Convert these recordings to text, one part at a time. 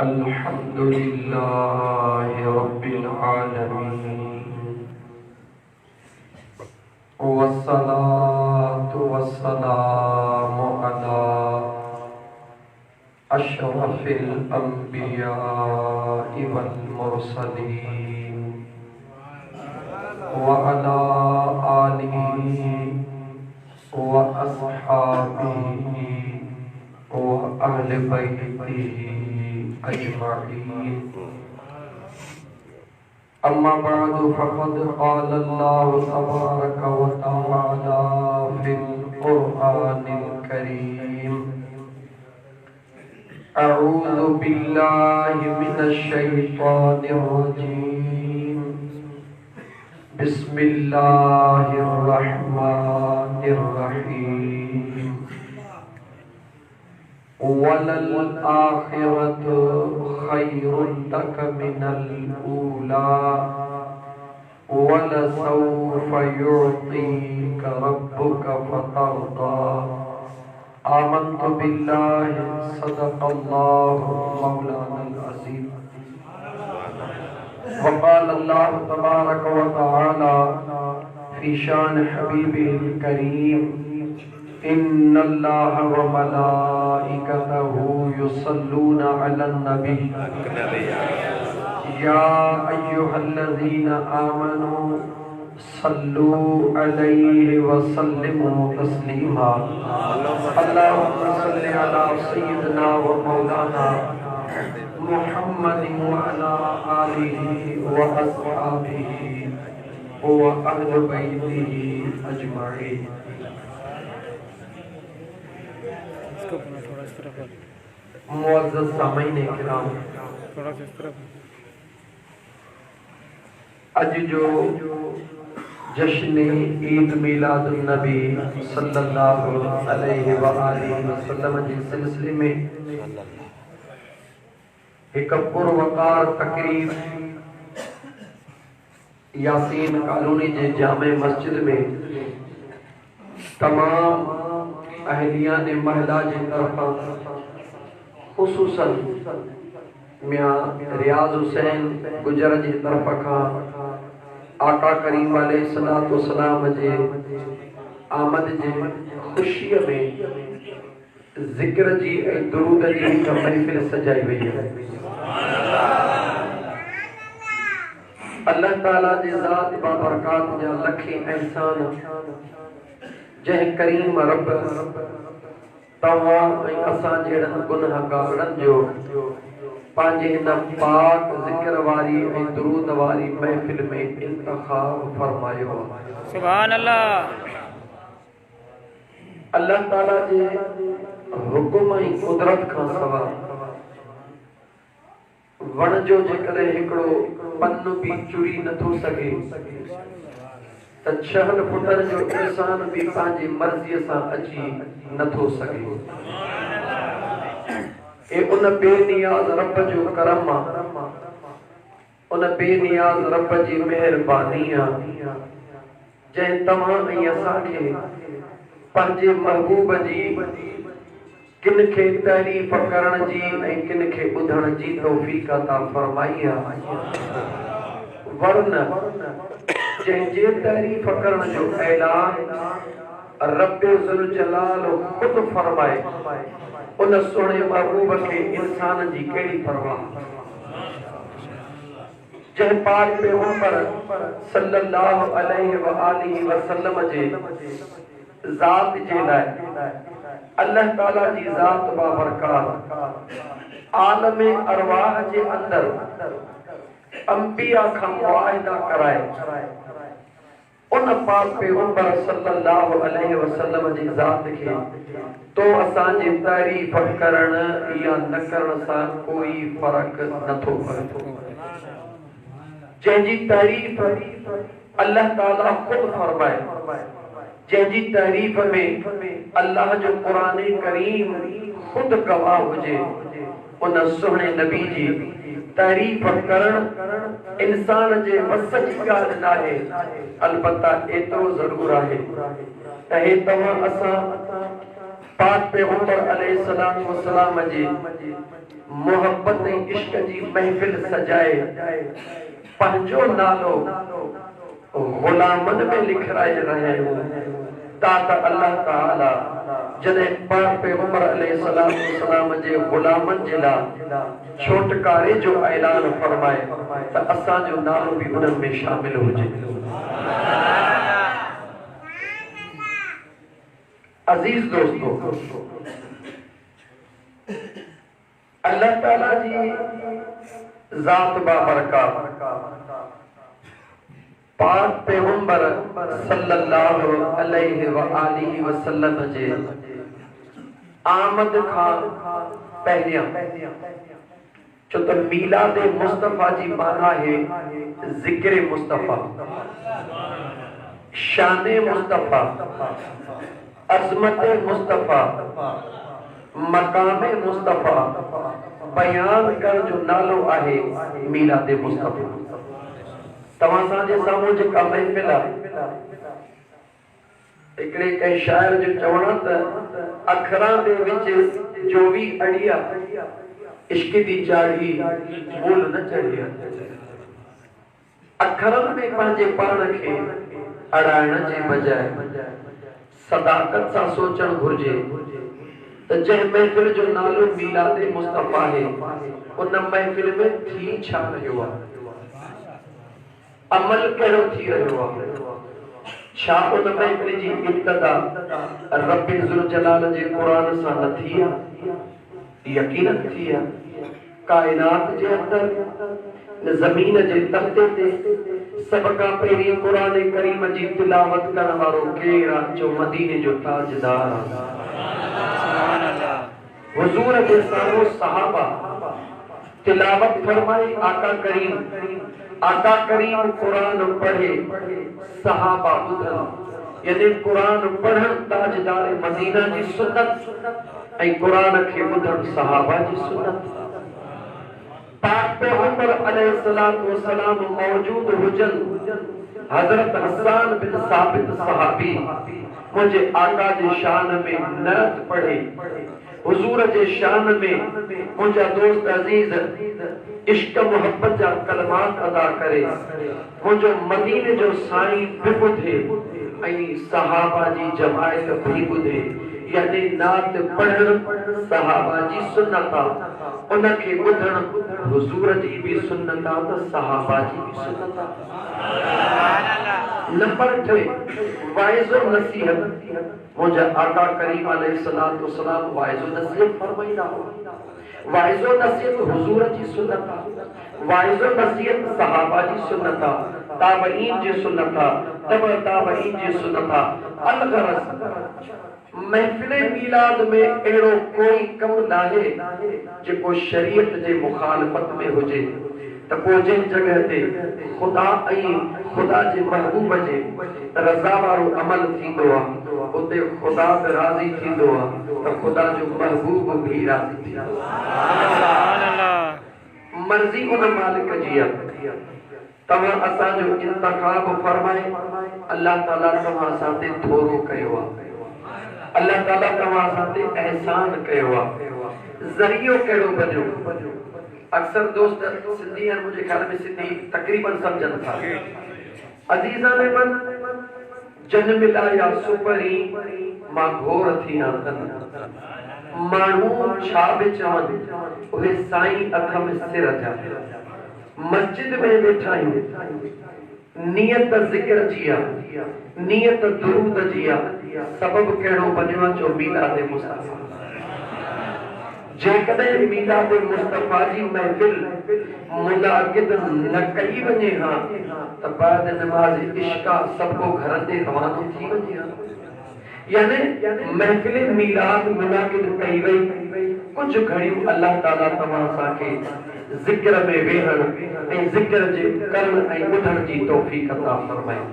अल्हम्दुलिल्लाह रब्बिल आलमीन वस्सलातु वस्सलामु अला अशरफिल अंबिया'i वल मुरसलीन व अला आलिहि व अस्हाबिहि व अहले बैतिहि अजमईन। अम्मा बअदु फ़क़द क़ाल अल्लाहु तबारक व तआला फ़िल क़ुरआनिल करीम अऊज़ु बिल्लाहि मिनश शैतानिर रजीम बिस्मिल्लाहिर रहमानिर रहीम वलल आखिरतु खैरुन लक मिनल ऊला वलसौफ युअतीका रब्बुका फतरदा। आमन्तु बिल्लाहि सदक़ल्लाहु मौलानल अज़ीम। वक़ाल अल्लाहु तबारक व तआला फ़ी शान हबीबिहिल करीम इन्नल्लाह व मलाइकतहु युसल्लूना अलन नबी या अय्युहल्लज़ीना आमनू सल्लू अलैहि व सल्लिमू तस्लीमा। अल्लाहुम्मा सल्लि अला सय्यिदिना व मौलाना मुहम्मदिन व अला आलिहि व अस्हाबिहि व अहले बैतिहि अजमईन। मुअज़्ज़ज़ सामीन किराम, अज जो जश्न ईद मिलादुन नबी सल्लल्लाहु अलैहि व आलिहि वसल्लम जे सिलसिले में एक पुरवकार तकरीब यासीन कॉलोनी जे जामे मस्जिद में तमाम अहलियान महला जी तरफा खुसूसन मियां रियाज हुसैन गुजर जी तरफ खां आका करीम अलैहिस्सलातु वस्सलाम जे आमद जे खुशी में जिक्र जी ऐं दुरूद जी हिक महफ़िल सजाई वई है। अल्लाह ताला जी ज़ात बाबरकात जा लखे एहसान जंहिं करीम रब तव्हां ऐं असां जहिड़नि गुनहगारनि जो पंहिंजे हिन पाक ज़िक्र वारी ऐं दुरूद वारी महफ़िल में इंतख़ाब फरमायो। सुभान अल्लाह। अल्लाह ताला जे हुकुम ऐं कुदरत खां सवा वण जो जेकॾहिं हिकिड़ो पन बि चुरी नथो सघे त 6 फुटनि जो इंसान बि पंहिंजी मर्ज़ीअ सां अची नथो सघे। ए उन बेनियाज़ रब जो करम आहे, उन बेनियाज़ रब जी मेहरबानी आहे जंहिं तव्हां ऐं असांखे पंहिंजे महबूब जी किन खे तारीफ़ करण जी ऐं किन खे ॿुधण जी तौफ़ीक़ अता फरमाई आहे। वरन जंहिंजे तारीफ़ करण जो ऐलान रब्बे ज़ुल जलाल खुद फरमाए उन सोने महबूब के इंसान जी कड़ी परवाह। जंहिं पाक पैगंबर सल्लल्लाहु अलैहि व आलिहि वसल्लम जे ज़ात जे लाइ अल्लाह ताला जी ज़ात बाबरकात आलम अरवाह जे अंदर अंबिया खां मुआहिदा कराए उन पाक पैगंबर सल्लल्लाहु अलैहि वसल्लम जी ज़ात खे तो असांजे तारीफ़ करण या न करण सां कोई फर्क नथो पए। जंहिंजी तारीफ़ अल्लाह ताला खुद फरमाए, जंहिंजी तारीफ़ में अल्लाह जो क़ुरान करीम खुद गवाह हुजे, उन सुहिणे नबी जी तारीफ़ करण इंसान जे वस जी ॻाल्हि नाहे, अलबत्ता एतिरो ज़रूर आहे त हे तव्हां असां पाक पैगंबर अलैहिस्सलाम वसलाम जी मोहब्बत ऐं इश्क जी महफ़िल सजाए पंहिंजो नालो गुलामन में लिखराए रहिया आहियूं ताकि अल्लाह ताला जॾहिं पाक पैगंबर अलैहिस्सलाम वसलाम जे गुलामन जे लाइ छोटकारे जो ऐलान फरमाए त असांजो नालो बि उन्हनि में शामिल हुजे। अजीज दोस्तों, अल्लाह ताला जी ज़ात बाबरकत पाक पैगंबर सल्लल्लाहु अलैहि व आलिहि वसल्लम जे आमद खां पहिरियां छो त मीलाद मुस्तफ़ा जी माना है ज़िक्र मुस्तफ़ा, शान मुस्तफ़ा, अज़मत मुस्तफ़ा, मकाम मुस्तफ़ा बयान कर जो नालो आहे मीलाद मुस्तफ़ा। तव्हां सां साम्हूं जेका महफ़िल आहे हिकिड़े कंहिं शाइर जो चवण त अखरां दे विच जो भी अड़िया इश्क दी चाढ़ी मोल न चढ़िया। अखरनि में पंहिंजे पाण खे अड़ाइण जे बजाए सदाकत सां सोचणु घुर्जे त जंहिं महफ़िल जो नालो मीलाद मुस्तफ़ा आहे उन महफ़िल में थी छा रहियो आहे, अमल कहिड़ो थी रहियो आहे, छा उन महफ़िल जी इब्तिदा रब ज़ुल जलाल जे क़ुरान सां न थी आहे? यकीनन थी आहे। कायनात जे अंदर ज़मीन जे तख़्ते ते सब खां पहिरीं क़ुरान करीम जी तिलावत करण वारो केरु आहे? जो मदीने जो ताजदार आहे। हुज़ूर जे साम्हूं सहाबा तिलावत फरमाई, आका करीम कुरान पढ़े सहाबा ॿुधनि, यानी कुरान पढ़ण ताजदार मदीना जी सुन्नत ऐं कुरान खे ॿुधण सहाबा जी सुन्नत। पाक पैगंबर अलैहिस्सलातु वस्सलाम मौजूद हुजन, हज़रत हसन बिन साबित सहाबी मुझे आका जी शान में नत पढ़े, हुजूर जे शान में मुझा दोस्त अजीज इश्क मोहब्बत जा कलमात अदा करे, मुझो मदीने जो साईं भी ॿुधे ऐं सहाबा जी जमायत भी ॿुधे, यानी नात पढ़ण सहाबा जी सुन्नत आहे, उनखे ॿुधण हुजूर जी भी सुन्नत आहे त सहाबा जी भी सुन्नत आहे। नंबर 3 वाइज़ो नसीहत। मुझा आका करीम अलैहिस्सलातु वस्सलाम वाइज़ो नसीहत फरमाईंदा हुआ। वाइज़ो नसीहत हुजूर जी सुन्नत आहे, वाइज़ो नसीहत सहाबा जी सुन्नत आहे, ताबईन जी सुन्नत आहे, तबा ताबईन जी सुन्नत आहे। अलगरज महफिल मीलाद में अहिड़ो कोई कम नाहे जेको शरीयत जे मुखालफत में हुजे त पोइ जंहिं जगह ते खुदा ऐं खुदा जे महबूब जे रज़ा वारो अमल थींदो आहे उते खुदा बि राज़ी थींदो आहे त खुदा जो महबूब भी राज़ी थींदो आहे। मर्ज़ी उन मालिक जी आहे। तव्हां असांजो इंतखाब फरमाए, अल्लाह ताला तव्हां सां ते थोरो कयो आहे, अल्लाह ताला तव्हां सां ते एहसान कयो आहे, ज़रियो कहिड़ो बणियो। अक्सर दोस्त सिंधी आहिनि, मुंहिंजे ख़्याल में सिंधी तक़रीबन सम्झनि था। अज़ीज़ा में मन जन मिलाया सुपरी मां घोर थी आंदन, माण्हू छा बि चवनि उहे साईं अख में सिर जा। मस्जिद में वेठा आहियूं, नियत ज़िक्र जी आहे, नियत दुरूद जी आहे, सबब कहिड़ो बणियो आहे? जो मीलाद मुस्तफ़ा। जेकॾहिं मीलाद मुस्तफ़ा जी महफ़िल मुनाक़िद न कई वञे हा त बाद नमाज़ इश्का सबको घरनि ते रवानो थी वञे हा। यानी महफ़िल मीलाद मुनाक़िद कई वई, कुझु घड़ियूं अल्लाह ताला तव्हां असांखे ज़िक्र में वेहण ऐं ज़िक्र जे करण ऐं ॿुधण जी तौफ़ीक़ अता फ़रमाए।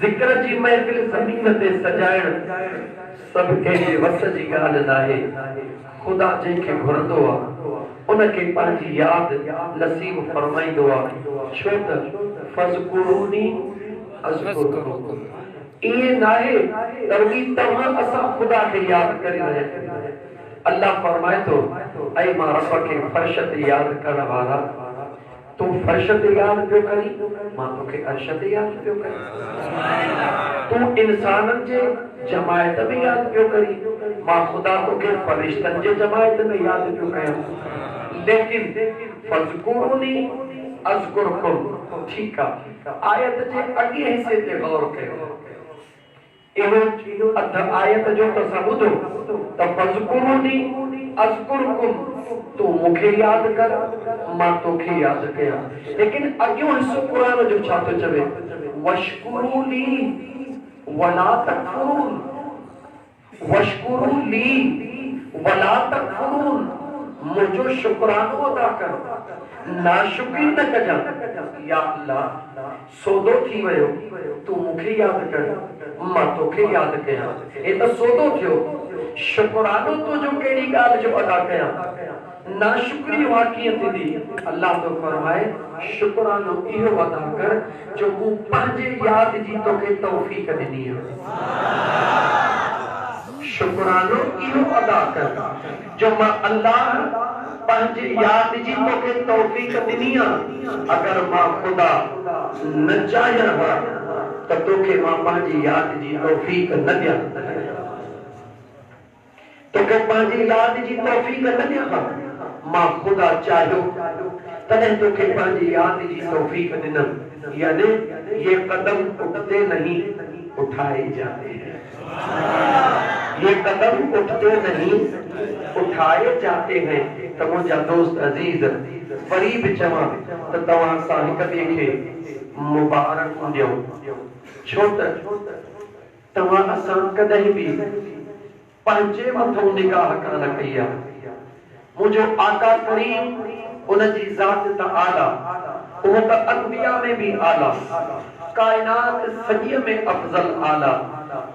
ज़िक्र जी महफ़िल ज़मीन ते सजाइण सभु कंहिंजे वस जी ॻाल्हि नाहे। खुदा जंहिंखे घुरंदो आहे उनखे पंहिंजी यादि नसीब फरमाईंदो आहे। छो त फज़कुरूनी अज़कुरुकुम, इहे नाहे त तव्हां असां ख़ुदा खे यादि करे रहिया आहियूं। अल्लाह फरमाए थो ऐं मां रब खे फर्श ते यादि करण वारा, तूं फर्श ते यादि पियो करी, मां तोखे अर्श ते यादि पियो करी। तूं इंसाननि जे जमायत में यादि पियो करी, मां ख़ुदा तोखे फरिश्तनि जे जमायत में यादि पियो कयां। लेकिन फज़कुरूनी अज़कुरुकुम, ठीक आहे, आयत जे अॻे हिसे ते गौर कयो। इहो अध आयत जो तव्हां ॿुधो त फज़कुरूनी अज़कुरुकुम, तूं मूंखे यादि कर, मां तोखे यादि कयां। लेकिन अॻियो हिसो क़ुरान जो छा थो चवे, वशकुरू ली वला तकफुरून, वशकुरू ली वला तकफुरून, मुझो शुक्रानो अदा कर, नाशुक्री न कजां। या अल्लाह सौदो थी वियो, तूं मूंखे यादि कर, मां तोखे यादि कयां। हे त सौदो थियो, शुक्रानो तुंहिंजो कहिड़ी ॻाल्हि जो अदा कयां, नाशुक्री कीअं थींदी। अल्लाह तो फरमाए शुक्रानो इहो अदा कर जो मूं पंहिंजे यादि जी तोखे तौफ़ीक़ ॾिनी आहे। शुक्रानो इहो अदा कर जो मां अल्लाह पंहिंजे यादि जी तोखे तौफ़ीक़ ॾिनी आहे। अगर मां ख़ुदा न चाहियां हा त तोखे मां पंहिंजी यादि जी तौफ़ीक़ न ॾियां, तोखे पंहिंजी यादि जी तौफ़ीक़ न ॾियां हा। मां ख़ुदा चाहियो तॾहिं तोखे पंहिंजी यादि जी तौफ़ीक़ ॾिनमि। यानी ये कदम उठते नहीं उठाए जाते हैं, ये कदम उठते नहीं उठाए जाते हैं। त मुंहिंजा दोस्त अज़ीज़ क़रीब चवां त तव्हां सां हिक ॿिए खे मुबारक ॾियो। छो त तव्हां असां कॾहिं बि पंहिंजे मथां निगाह कान कई आहे। मुझो आका करीम उनजी ज़ात त आला, उहो त अंबिया में भी आला, कायनात सॼीअ में अफ़ज़ल आला।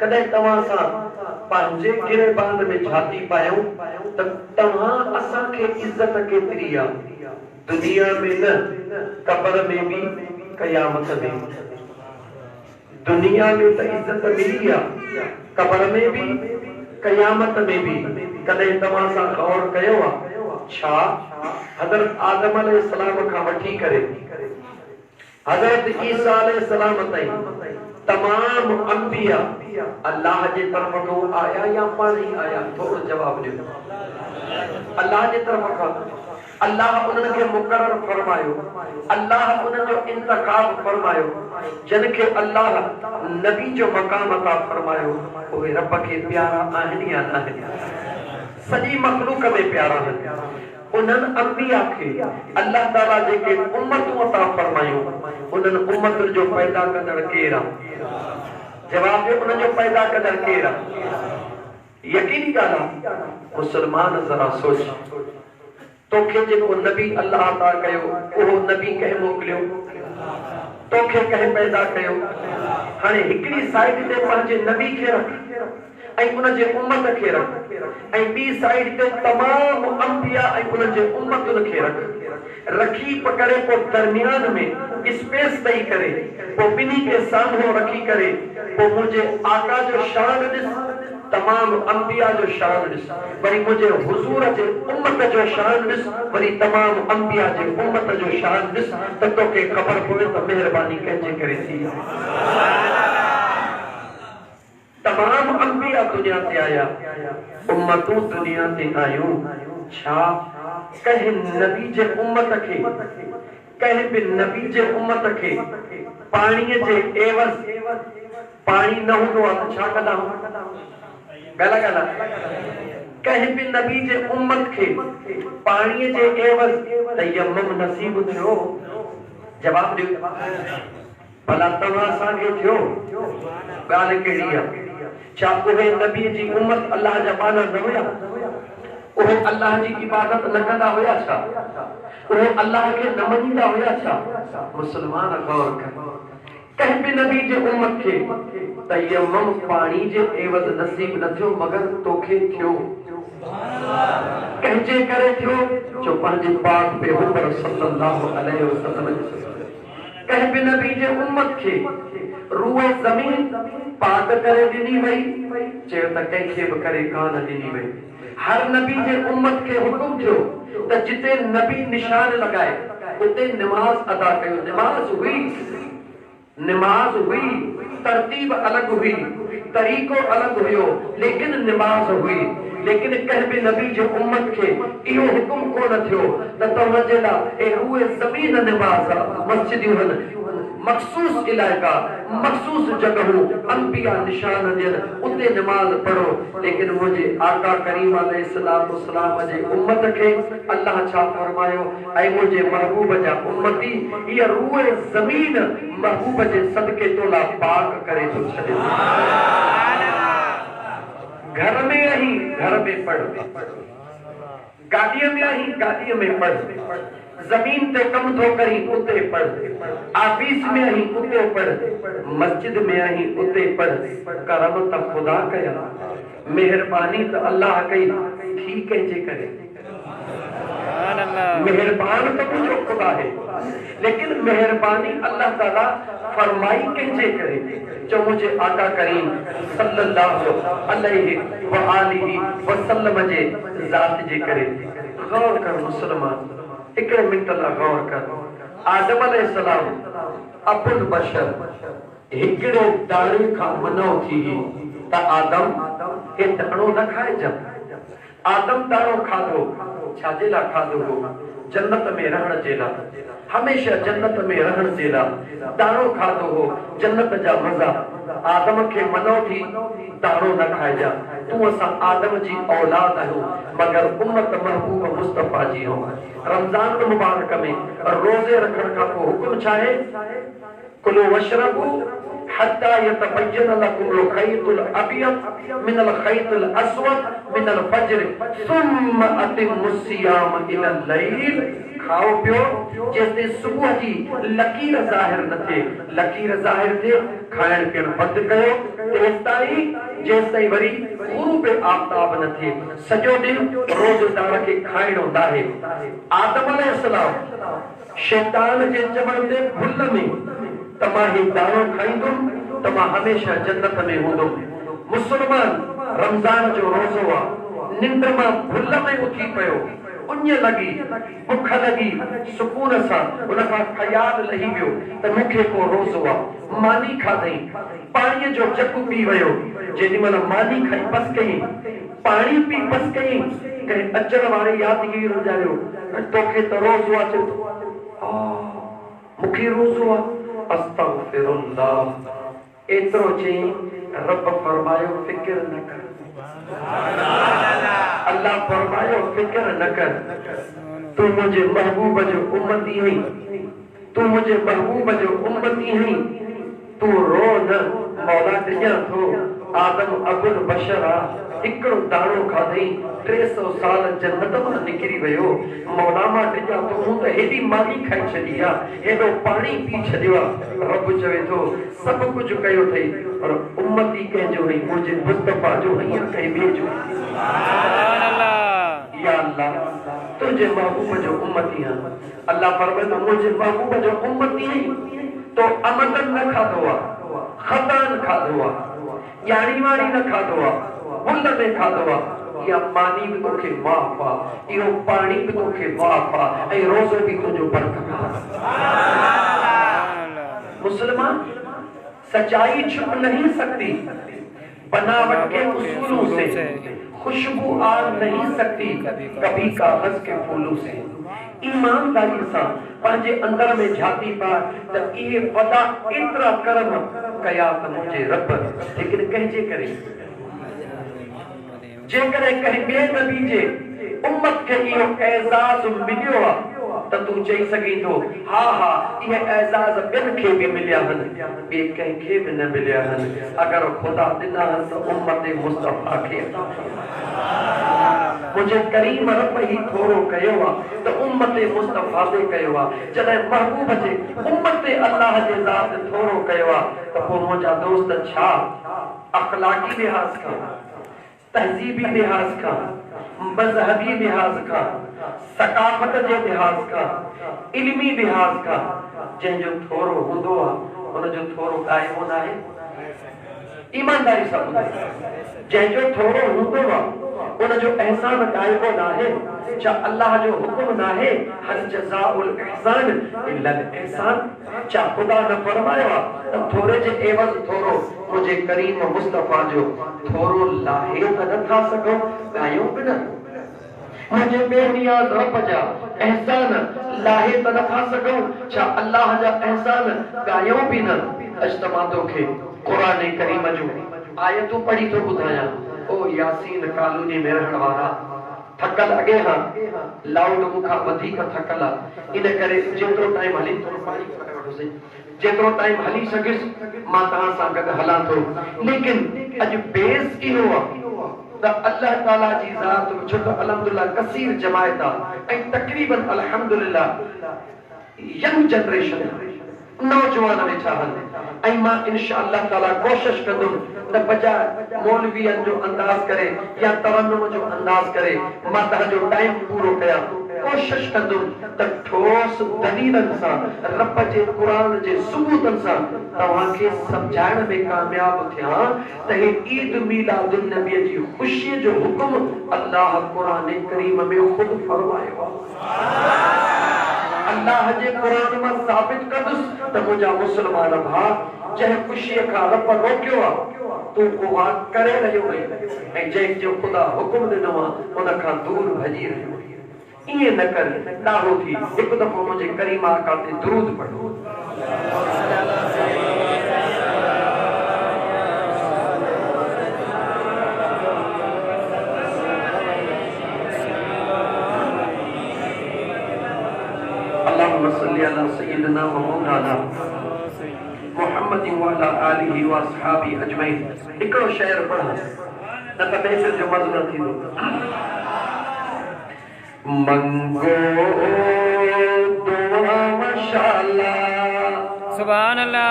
कॾहिं तव्हां सां पंहिंजे गिरेबान में झाती पायूं त तव्हां असांखे इज़त केतिरी आहे, दुनिया में न, क़ब्र में भी, क़यामत में। दुनिया में त इज़त मिली आहे, क़ब्र में भी, क़यामत में भी। कॾहिं तव्हां सां गौर कयो आहे छा हज़रत आदम अलैहिस्सलाम खां वठी करे हज़रत ईसा अलैहिस्सलाम ताईं तमाम अंबिया अल्लाह जे तरफ़ खां आया या पाण ई आया? थोरो जवाब ॾियो। अल्लाह जे तरफ़ खां अल्लाह उन्हनि खे मुक़रर फरमायो, अल्लाह उन्हनि जो इंतखाब फरमायो। जिन खे अल्लाह नबी जो मक़ाम अता फरमायो उहे रब खे प्यारा आहिनि या न आहिनि? सॼी मख़लूक में प्यारा आहिनि। उन्हनि अंबिया खे अल्लाह ताला जेके उम्मतूं अता फरमायूं, उन्हनि उम्मतुनि जो पैदा कंदड़ केरु आहे? जवाब ॾियो, उन्हनि जो पैदा कंदड़ केरु आहे? यकीनी ॻाल्हि आहे। मुसलमान ज़रा सोच, तोखे जेको नबी अल्लाह अता कयो उहो नबी कंहिं मोकिलियो? तोखे कंहिं पैदा कयो? हाणे हिकिड़ी साइड ते पंहिंजे नबी खे रख ऐं उनजे उम्मत खे रख, ऐं ॿी साइड ते तमाम अंबिया ऐं उनजे उम्मतुनि खे रख। रखी पकड़े पोइ दरमियान में स्पेस ॾेई करे पोइ ॿिन्ही खे साम्हूं रखी करे पोइ मुंहिंजे आका जो शान ॾिस, तमाम अंबिया जो शान ॾिस, वरी मुंहिंजे हुज़ूर जे उम्मत जो शान ॾिस, वरी तमाम अंबिया जे उम्मत जो शान ॾिस, त तोखे ख़बर पवे त महिरबानी कंहिंजे करे थी। तमाम अंबिया दुनिया ते आया, उम्मतूं दुनिया ते आयूं। छा कंहिं नबी जे उम्मत खे, कंहिं बि नबी जे उम्मत खे पाणीअ जे एवज़ पाणी न हूंदो आहे त छा कंदा? ॻाल्हि कंहिं बि नबी जे उम्मत खे पाणीअ जे एवज़ तयम्मुम नसीब थियो? जवाब ॾियो। भला तव्हां असांखे थियो? ॻाल्हि कहिड़ी आहे? छा उहे नबी जी उम्मत अल्लाह जा बाना न हुया? उहे अल्लाह जी इबादत न कंदा हुया छा? उहे अल्लाह खे न मञींदा हुया छा? मुसलमान गौर कर, कंहिं बि नबी जे उम्मत खे तयम्मुम पाणी जे एवज़ नसीब न थियो, मगर तोखे थियो। कंहिंजे करे थियो जो पंहिंजे पाक पैगंबर सल्लल्लाहु अलैहि वसल्लम कंहिं बि नबी जे उम्मत खे रूए ज़मीन पाक करे ॾिनी वई चयो त कंहिंखे बि करे कान ॾिनी वई। हर नबी जे उम्मत खे हुकुम थियो त जिते नबी निशान लगाए उते नमाज अदा कयो। नमाज हुई तरतीब अलग हुई तरीको अलग हुयो लेकिन नमाज हुई। लेकिन कंहिं बि नबी जे उम्मत खे इहो हुकुम कोन थियो त तव्हांजे लाइ रूए ज़मीन नमाज मस्जिदियूं आहिनि मखसूस इलाइका मखसूस जगहूं अंबिया निशान ॾियनि उते नमाज पढ़ो। लेकिन मुंहिंजे आका करीम अलैहिस्सलाम जे उम्मत खे अल्लाह छा फरमायो ऐं मुंहिंजे महबूब जा उम्मती इहा रूए ज़मीन महबूब जे सदके तोला पाक करे थो छॾे। घर में ही घर में पढ़ गाड़ीअ में ही गाड़ीअ में पढ़ जमीन ते कम थो करी उते पढ़ ऑफिस में ही उते पढ़ मस्जिद में ही उते पढ़। करम त खुदा कया मेहरबानी त अल्लाह कई थी कंहिंजे करे मेहरबान तो मुझे खुदा है लेकिन मेहरबानी अल्लाह ताला फरमाई कंहिंजे करे जो मुझे आका करीम सल्लल्लाहु अलैहि व आलिहि वसल्लम जे ज़ात जे करे। गौर कर मुसलमान एक मिनट ला गौर कर। आदम अलैहिस्सलाम अबुल बशर हिकड़े दाणे खां मनो थी त आदम के दाणो न खाइजो। आदम दाणो खाधो छाजे ला खाधो हो जन्नत में रहण जे ला हमेशा जन्नत में रहण जे ला दाणो खाधो हो जन्नत जा मजा। आदम के मनो थी दाणो न खाइजा तू असां आदम जी औलाद आहियूं मगर उम्मत महबूब मुस्तफा जी हो। रमजान मुबारक में रोजे रखण का हुक्म छाहे कुलू वशरबू हत्ता यतबय्यन लकुम खैतुल अबयद मिनल खैतुल अस्वद मिनल फज्र सुम्मा अतिम्मुस सियाम इलल लैल। खाओ पियो जेते सुबह जी लकीर ज़ाहिर न थे लकीर ज़ाहिर थे खाइण पीअण बंद कयो तेसिताईं जेसिताईं वरी ग़ुरूब आफ़ताब न थे सॼो ॾींहुं रोज़दार खे खाइणो आहे। आदम अलैहिस्सलाम शैतान जे चवण ते भुल में त मां ही दाणो खाईंदुमि त मां हमेशा जन्नत में हूंदुमि। मुसलमान रमज़ान जो रोज़ो आहे निंड मां भुल में उथी पियो उञ लगी भुख लगी सुकून सां उन खां ख़याल लही वियो त मूंखे को रोज़ो आहे मानी खाधई पाणीअ जो चक पी वियो जेॾी महिल मानी खाई बस कई पाणी पी बस कई कंहिं अचण वारे यादगिरी गुज़ारियो तोखे त रोज़ो आहे मूंखे रोज़ो आहे अस्तगफिरुल्लाह एतिरो चई रब फरमायो फिक्र न कर। अल्लाह फरमायो फिक्र न कर तू मुझे महबूब जो उम्मती है तू मुझे महबूब जो उम्मती है तू रो न मौला ॾियां थो। आदम अबुल बशर हिकिड़ो दाणो खाधई 300 साल जन्नत मां निकिरी वियो मौला मां ॾियां थो हूं त हेॾी मानी खाई छॾी आहे हेॾो पाणी पी छॾियो आहे। रब चवे थो सभु कुझु कयो अथई पर उम्मती कंहिंजो हुई मुंहिंजे मुस्तफा जो हुई कंहिं ॿिए जो। या अल्लाह तुंहिंजे महबूब जो उम्मती आहियां। अल्लाह फरमाए थो मुंहिंजे महबूब जो उम्मती आहीं तो अमदन न खाधो आहे ख़तान खाधो आहे यानी वाणी न खाधो आहे भुल में खाधो आहे या पानी भी तोखे माफ़ आहे इहो पाणी भी तोखे माफ़ आहे ऐं रोज़ो भी तुंहिंजो बरकरार। मुसलमान सच्चाई छुप नहीं सकती बनावट के उसूलों से खुशबू आ नहीं सकती कभी कागज के फूलों से। ईमानदारी सां पंहिंजे अंदर में झाती पा त इहे वॾा एतिरा कर्म कया त मुंहिंजे रब लेकिन कंहिंजे करे जेकॾहिं कंहिं ॿिए नबी जे उम्मत खे इहो एज़ाज़ मिलियो आहे त तूं चई सघीं थो हा हा इहे एज़ाज़ ॿियनि खे बि मिलिया आहिनि ॿिए कंहिंखे बि न मिलिया आहिनि अगरि ख़ुदा ॾिना आहिनि त उम्मत मुस्तफ़ा खे मुझे करीम रब ही थोरो कयो आहे त उम्मत मुस्तफ़ा ते कयो आहे। जॾहिं महबूब जे उम्मत ते अल्लाह जे ज़ात थोरो कयो आहे त पोइ मुंहिंजा दोस्त छा अखलाकी लिहाज़ खां तहज़ीबी लिहाज़ खां मजहबी लिहाज का, सकाफत जे लिहाज का, इल्मी लिहाज का, जंहिंजो थोरो हूंदो आहे उनजो थोरो क़ाइमो न आहे। ईमानदारी सां ॿुधायो, जंहिंजो थोरो हूंदो आहे उनजो अहसान क़ाइमो न आहे। छा अल्लाह जो हुक्म न आहे हल जज़ाउल इहसान इल्लल इहसान? छा खुदा न फरमायो आहे त थोरे जे एवज़ थोरो मुझे करीम मुस्तफा जो थोरो लाहे त नथा सघो, ॻायो बि न। मुझे बेनियाज़ रब जा एहसान लाहे त नथा सघूं, छा अल्लाह जा एहसान ॻायो बि न। अजतमा तोखे क़ुरान करीम जूं आयतूं पढ़ी थो ॿुधायां। ओ यासीन कॉलोनी में रहण वारा थकल अॻे खां लाउड मूंखां वधीक थकल आहे, इन करे जेतिरो टाइम हली थोरो पाणी करे वठोसीं, जेतिरो टाइम हली सघियुसि मां तव्हां सां गॾु हलां थो। लेकिन अॼु बेस इहो आहे त अल्लाह ताला जी ज़ात छो त अल्हम्दुलिल्लाह कसीर जमायत आहे ऐं तक़रीबन अल्हम्दुलिल्लाह यंग जनरेशन नौजवान वेठा आहिनि ऐं मां इंशाअल्लाह ताला कोशिश कंदुमि त बजाय मौलवियन जो अंदाज़ करे या तरन्नुम जो अंदाज़ करे मां तव्हांजो टाइम पूरो कयां। कोशिश कंदुमि त ठोस दलीलनि सां रब जे क़ुरान जे सबूतनि सां तव्हांखे सम्झाइण में कामयाब थियां त हे ईद मीलादुन नबी जी ख़ुशीअ जो हुक्म अल्लाह क़ुरान करीम में ख़ुद फरमायो आहे। अल्लाह जे क़ुरान में साबित कंदुसि त मुंहिंजा मुस्लमान भाउ जंहिं ख़ुशीअ खां रब रोकियो आहे तूं उहा करे रहियो आहीं ऐं जंहिंजो ख़ुदा हुकुम ॾिनो आहे उन खां दूर भॼी रहियो आहीं। ईअं न कर, ॾाढो थी हिकु दफ़ो मुंहिंजे करीम आका ते दुरूद पढ़ो। अल्लाहुम्मा सल्ली अला सय्यिदिना व मौलाना मुहम्मद व अला आलिहि व अस्हाबी अजमईन। हिकिड़ो शेर पढ़ा न त महफ़िल जो मज़ो न थींदो। मंगो दुआ माशाअल्लाह सुभान अल्लाह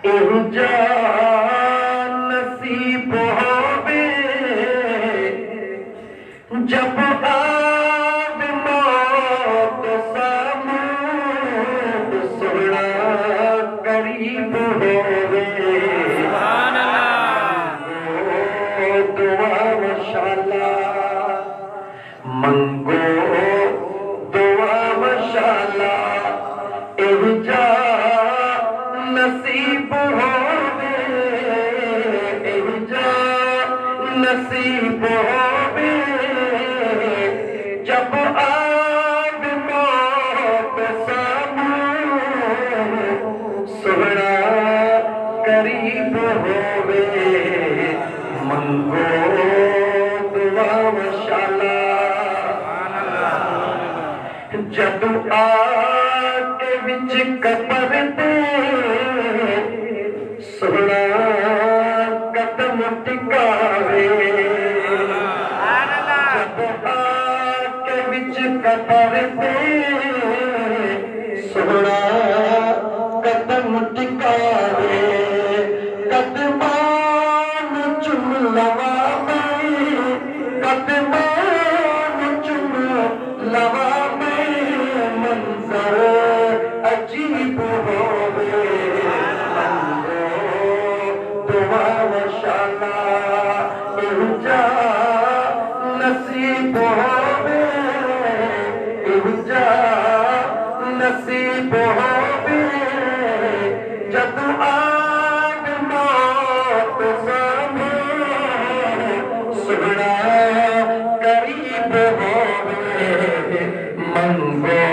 इहुजा नसीब होवे जब आद मौत सामू सोना करीब होवे। सुभान अल्लाह दुआ माशाअल्लाह मंगो दुआ माशाअल्लाह इहुजा नसीब होवे, इहुजा नसीब होवे जब आद मौत सामू सोना करीब होवे। मंगो दुआ माशाअल्लाह जब आके विच कबर दे सोना कदम टिकावे। जब आके विच कबर दे सोना कदम टिकावे। कदमान चुम लवावे, कदमान चुम लवावे मंजर अजीब होवे। मंगो दुआ माशाअल्लाह इहुजा नसीब होवे, इहुजा नसीब होवे जब आद मौत सामू सोना करीब होवे। मंगो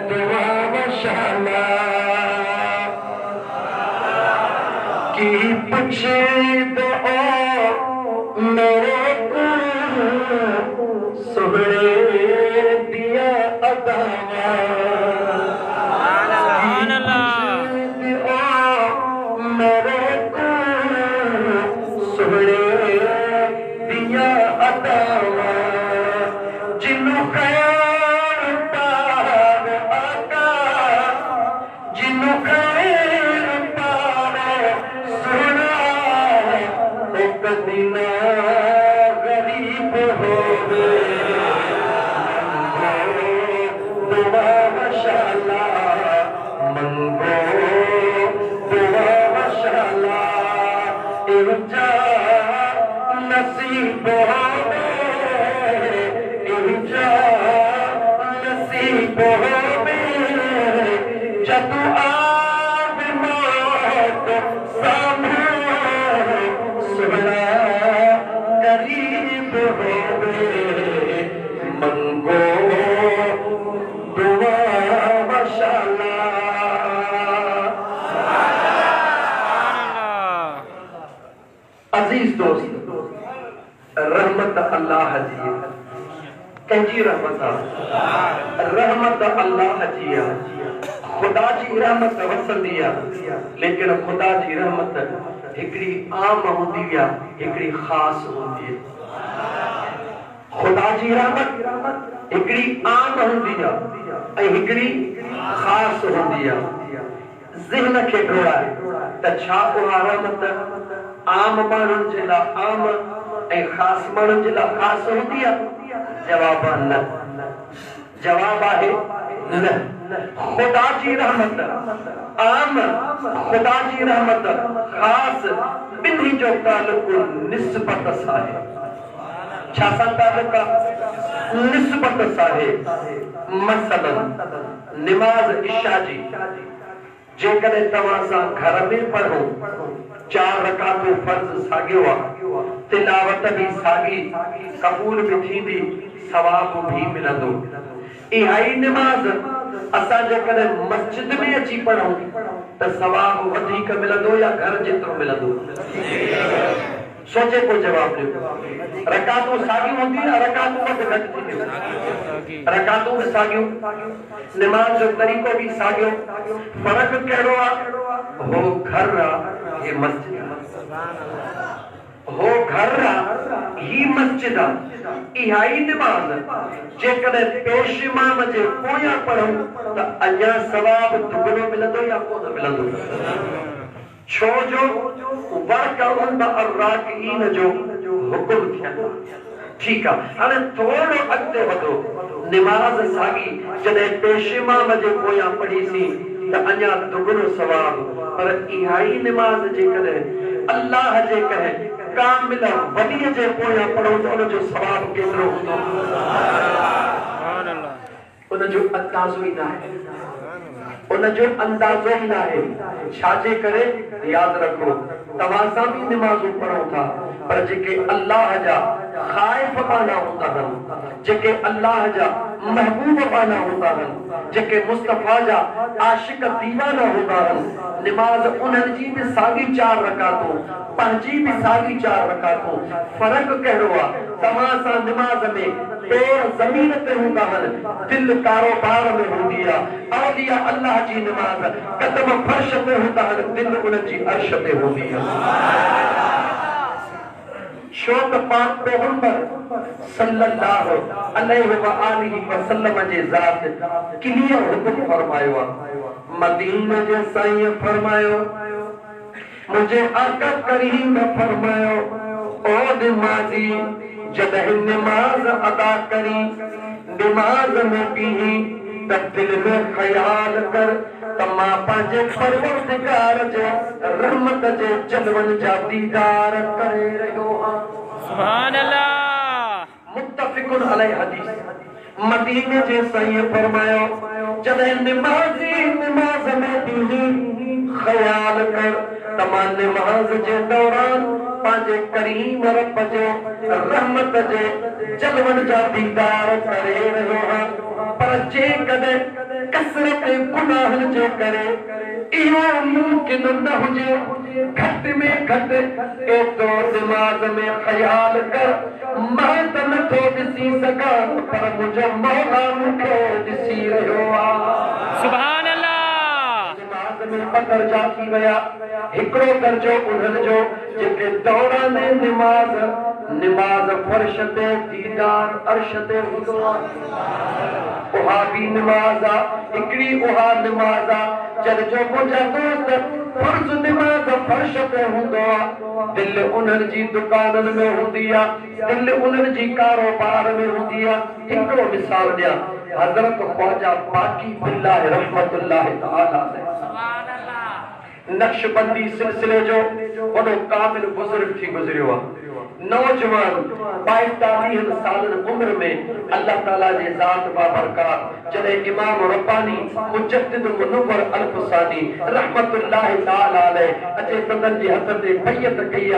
दुआ माशाअल्लाह की पूछे दुआ मेरे को सोहरे दिया अदावा। सुभान अल्लाह मेरे को सोहरे दिया अदावा। जिन्हों खैर पार आका, जिन्हों खैर पार सुना एक दिन गरीब होवे जब आवे मौत सामने सुना करीब होवे मंगो दुआ माशाअल्लाह। अजीज दोस्त, रहमत अल्लाह जी कंहिंजी रहमत आहे? रहमत अल्लाह जी आहे। खुदा जी रहमत वसंदी आहे, लेकिन खुदा जी रहमत हिकिड़ी आम हूंदी आहे, हिकिड़ी ख़ास हूंदी आहे। खुदा जी रहमत हिकिड़ी आम हूंदी आहे ऐं हिकिड़ी ख़ास हूंदी आहे। ज़हन खे घुराए त छा उहा रहमत आम माण्हुनि जे लाइ आम ऐं ख़ास माण्हुनि जे लाइ ख़ास हूंदी आहे? जवाब न। जवाब आहे न। खुदा जी रहमत आम, खुदा जी रहमत ख़ास, ॿिन्ही जो तालुक निस्बत सां आहे। छा सां तालुक आहे? निस्बत सां आहे। मसलन निमाज़ इशा जी जेकॾहिं तव्हां सां घर में पढ़ो, 4 रकातूं फर्ज़ साॻियो आहे, तिलावत भी साॻी, क़बूल भी थींदी, सवाब भी मिलंदो। इहा ई निमाज़ असां जेकॾहिं मस्जिद में अची पढ़ूं त सवाब वधीक मिलंदो या घर जेतिरो मिलंदो? सोचे को जवाब ॾियो। रकातूं साॻियूं हूंदियूं या रकातूं वधि घटि थींदियूं? रकातूं बि साॻियूं, निमाज़ जो तरीक़ो बि साॻियो। फ़र्क़ु कहिड़ो आहे? हो घर आहे, हे मस्जिद आहे। हो घर आहे, ही मस्जिद आहे। इहा ई निमाज़ जेकॾहिं पेश इमाम जे पोयां पढ़ूं त अञा सवाब दुगनो मिलंदो या कोन मिलंदो? छो जो वरकउन अर्राकिईन जो हुकुम थियलु आहे। ठीक आहे, हाणे थोरो अॻिते वधो। निमाज़ साॻी जॾहिं पेश इमाम जे पोयां पढ़ीसीं त अञा दुगनो सवाब। पर इहा ई निमाज़ जेकॾहिं अल्लाह जे करे कामिल वलीअ जे पोयां पढ़ो त उन जो सवाब केतिरो हूंदो? उन जो अंदाज़ो ई न आहे। उन जो अंदाज़ो ई न आहे। छाजे करे? यादि रखो, तव्हां सां बि निमाज़ूं पढ़ो था, पर जेके अल्लाह जा ख़ाइफ़ बाना हूंदा आहिनि, जेके अल्लाह जा महबूब बाना हूंदा आहिनि, जेके मुस्तफ़ा जा आशिक दीवाना हूंदा आहिनि, निमाज़ उन्हनि जी बि साॻी 4 रकातूं, पंहिंजी बि साॻी 4 रकातूं। फ़र्क़ु कहिड़ो आहे? तव्हां सां निमाज़ में पैर ज़मीन ते हूंदा आहिनि, दिलि कारोबार में हूंदी आहे। औलिया अल्लाह जी निमाज़ क़दम फर्श ते हूंदा आहिनि, दिलि उन्हनि जी अर्श ते हूंदी आहे। छो त पाक पैगंबर सल्लल्लाहु अलैहि व आलिहि वसल्लम जे ज़ात क्लियर हुकुम फरमायो आहे। मदीने जे साईं फरमायो, मुझे आका करीम फरमायो, ओ निमाज़ी जॾहिं निमाज़ अदा करी, निमाज़ में बीही त दिल में ख़याल कर त मां पंहिंजे परवरदिगार जे रहमत जे जलवनि जा दीदार करे रहियो आहियां। सुभान अल्लाह। मुत्तफ़िकुन अलैहि हदीस। मदीने जे साईं फरमायो, जॾहिं निमाज़ी निमाज़ में बीही ख़याल कर त मां निमाज़ जे दौरान पंहिंजे करीम रब जे रहमत जे जलवनि जा दीदार करे रहियो आहियां। पर जेकॾहिं कसरत गुनाहनि जे करे इहो मुमकिन न हुजे, घटि में घटि एतिरो दिमाग़ में ख़याल कर, मां त नथो ॾिसी सघां, पर मुंहिंजो मौला मूंखे ॾिसी रहियो आहे। सुभान अल्लाह। दिमाग़ में ॿ दर्जा थी विया। हिकिड़ो दर्जो उन्हनि जो जेके दौरान निमाज़ फर्श ते दीदार अर्श ते हूंदो आहे। उहा बि निमाज़ आहे। हिकिड़ी उहा निमाज़ आहे जंहिंजो मुंहिंजा दोस्त फर्ज़ निमाज़ फर्श पे हूंदो आहे, दिलि उन्हनि जी दुकाननि में हूंदी आहे, दिलि उन्हनि जी कारोबार में हूंदी आहे। हिकिड़ो मिसाल ॾियां, हज़रत ख्वाजा बाक़ी बिल्लाह रहमतुल्लाह तआला नक्शबंदी सिलसिले जो वॾो कामिल बुज़ुर्ग थी गुज़रियो आहे। नौजवान 42 साल उम्र में अल्लाह ताला जे ज़ात बाबरकत जॾहिं इमाम रब्बानी मुजद्दिद मुनव्वर अल-फसानी रहमतुल्लाह ताला अलैह अचे सदन जे हथ ते बैयत कई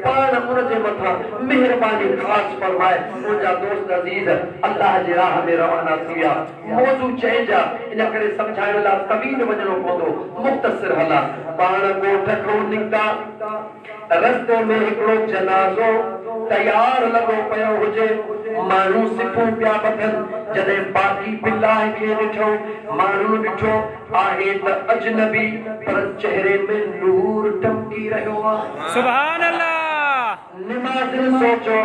पाण उन जे मथा मेहरबानी ख़ास फरमाए मुंहिंजा दोस्त अज़ीज़ अल्लाह जे राह में रवाना थी विया मौजू चइजा इन करे समझाइण लाइ तवील वञणो पवंदो मुख़्तसिर हला पाण ॻोठ खां निकिता रस्ते में हिकिड़ो जनाज़ो तैयार लगो पियो हुजे माण्हू सिखूं पिया बधनि जॾहिं बाक़ी बिल्लाह खे ॾिठो माण्हू ॾिठो आहे त अजनबी पर चेहरे में नूर टमकी रहियो आहे सुभान अल्लाह निमाज़ सोचो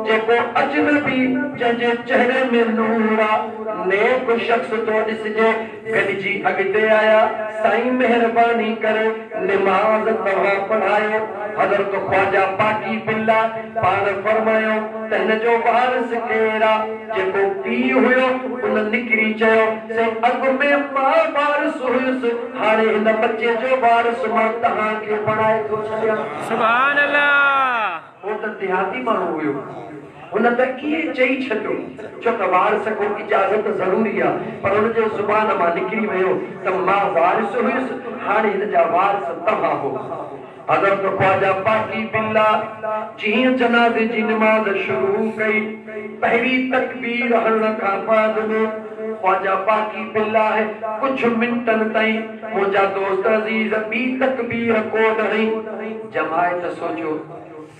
जेको अजनबी जंहिंजे चेहरे में नूर आहे नेक शख्स तो ॾिसजे गॾिजी अॻिते आया साईं महिरबानी करे निमाज़ तव्हां पढ़ायो हज़रत ख्वाजा बाक़ी बिल्ला पाण फरमायो त हिन जो वारिस केरु आहे जेको पीउ हुयो उन निकिरी चयो से अॻु में मां वारिस हुयुसि हाणे हिन बचे जो वारिस मां तव्हांखे पढ़ाए थो छॾियां सुभान अल्लाह वो त देहाती माण्हू हुयो हुन त कीअं चई छॾियो छो त वारिस को इजाज़त ज़रूरी आहे पर हुन जे ज़ुबान मां निकिरी वियो त मां वारिस हुयुसि हाणे हिन जा वारिस तव्हां हो हज़रत ख्वाजा बाक़ी बिल्ला जीअं जनाज़े जी निमाज़ शुरू कई पहिरीं तकबीर हणण खां बाद में ख्वाजा बाक़ी बिल्ला है कुछ मिनटनि ताईं मुंहिंजा दोस्त अज़ीज़ ॿी तकबीर कोन हई जमायत सोचियो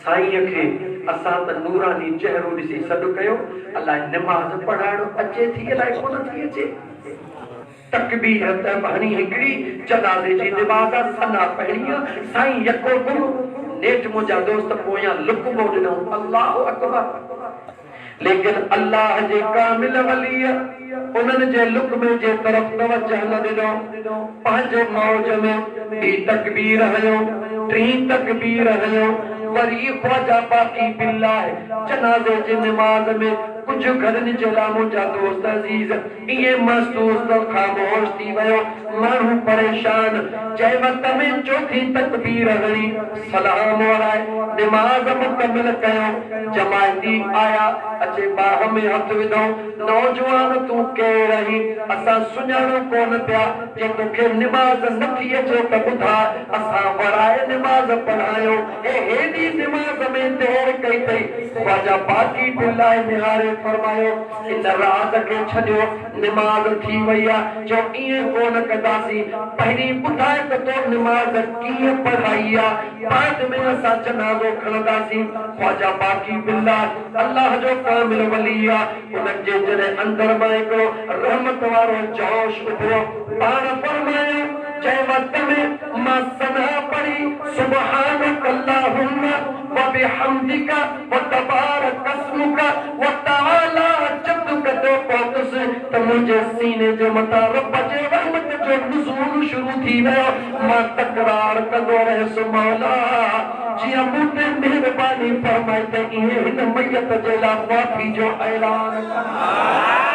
साईं खे असां त नूरानी चेहरो ॾिसी सॾु कयो अलाए निमाज़ पढ़ाइणो अचे थी अलाए कोन थी अचे तकबीर त पढ़णी हिकिड़ी जनाज़े जी निमाज़ सना पढ़णी साईं यको गुरु नेठ मुंहिंजा दोस्त पोयां लुकबो ॾिनो अल्लाहु अकबर लेकिन अल्लाह जे कामिल वली उन्हनि जे लुकमे जे तरफ़ तवज्जो न ॾिनो पंहिंजे मौज में ॿी तकबीर हयो टीं तकबीर हयो वरी ख्वाजा बाक़ी बिल्ला जनाज़े जी निमाज़ में कुछ घरनि जे लाइ मुंहिंजा दोस्त अज़ीज़ ईअं महसूस त ख़ामोश थी वियो माण्हू परेशान जंहिं वक़्त में चौथी तकबीर हणी सलाम वराए निमाज़ मुकमिल कयो जमायती आया अचे बाह में हथ विधो नौजवान तूं केरु आहीं असां सुञाणो कोन पिया जे तोखे निमाज़ नथी अचे त ॿुधा असां वराए निमाज़ पढ़ायो हेॾी निमाज़ में देर कई अथई ख्वाजा बाक़ी बिल्ला निहारे फरमायो इन रात खे छॾियो निमाज़ थी वई आहे जो ईअं कोन कंदासीं पहिरीं ॿुधाए त तो निमाज़ कीअं पढ़ाई आहे बाद में असां जनाज़ो खणंदासीं ख्वाजा बाक़ी बिल्ला अल्लाह जो कामिल वली आहे उन्हनि जे जॾहिं अंदर मां हिकिड़ो रहमत वारो जोश उभिरो पाण फरमायो जंहिं वक़्त में मां सना पढ़ी सुबहानक अल्लाहुम्मा व बिहम्दिका व तबारक अस्मुका व तआला जद्दुका तो पहुतस त मुंहिंजे सीने जे मथां रब जे रहमत जो नुज़ूल शुरू थी वियो मां तकरार कंदो रहियुसि मौला जीअं मूं ते महिरबानी फरमाए त इहे हिन मैयत जे लाइ माफ़ी जो ऐलान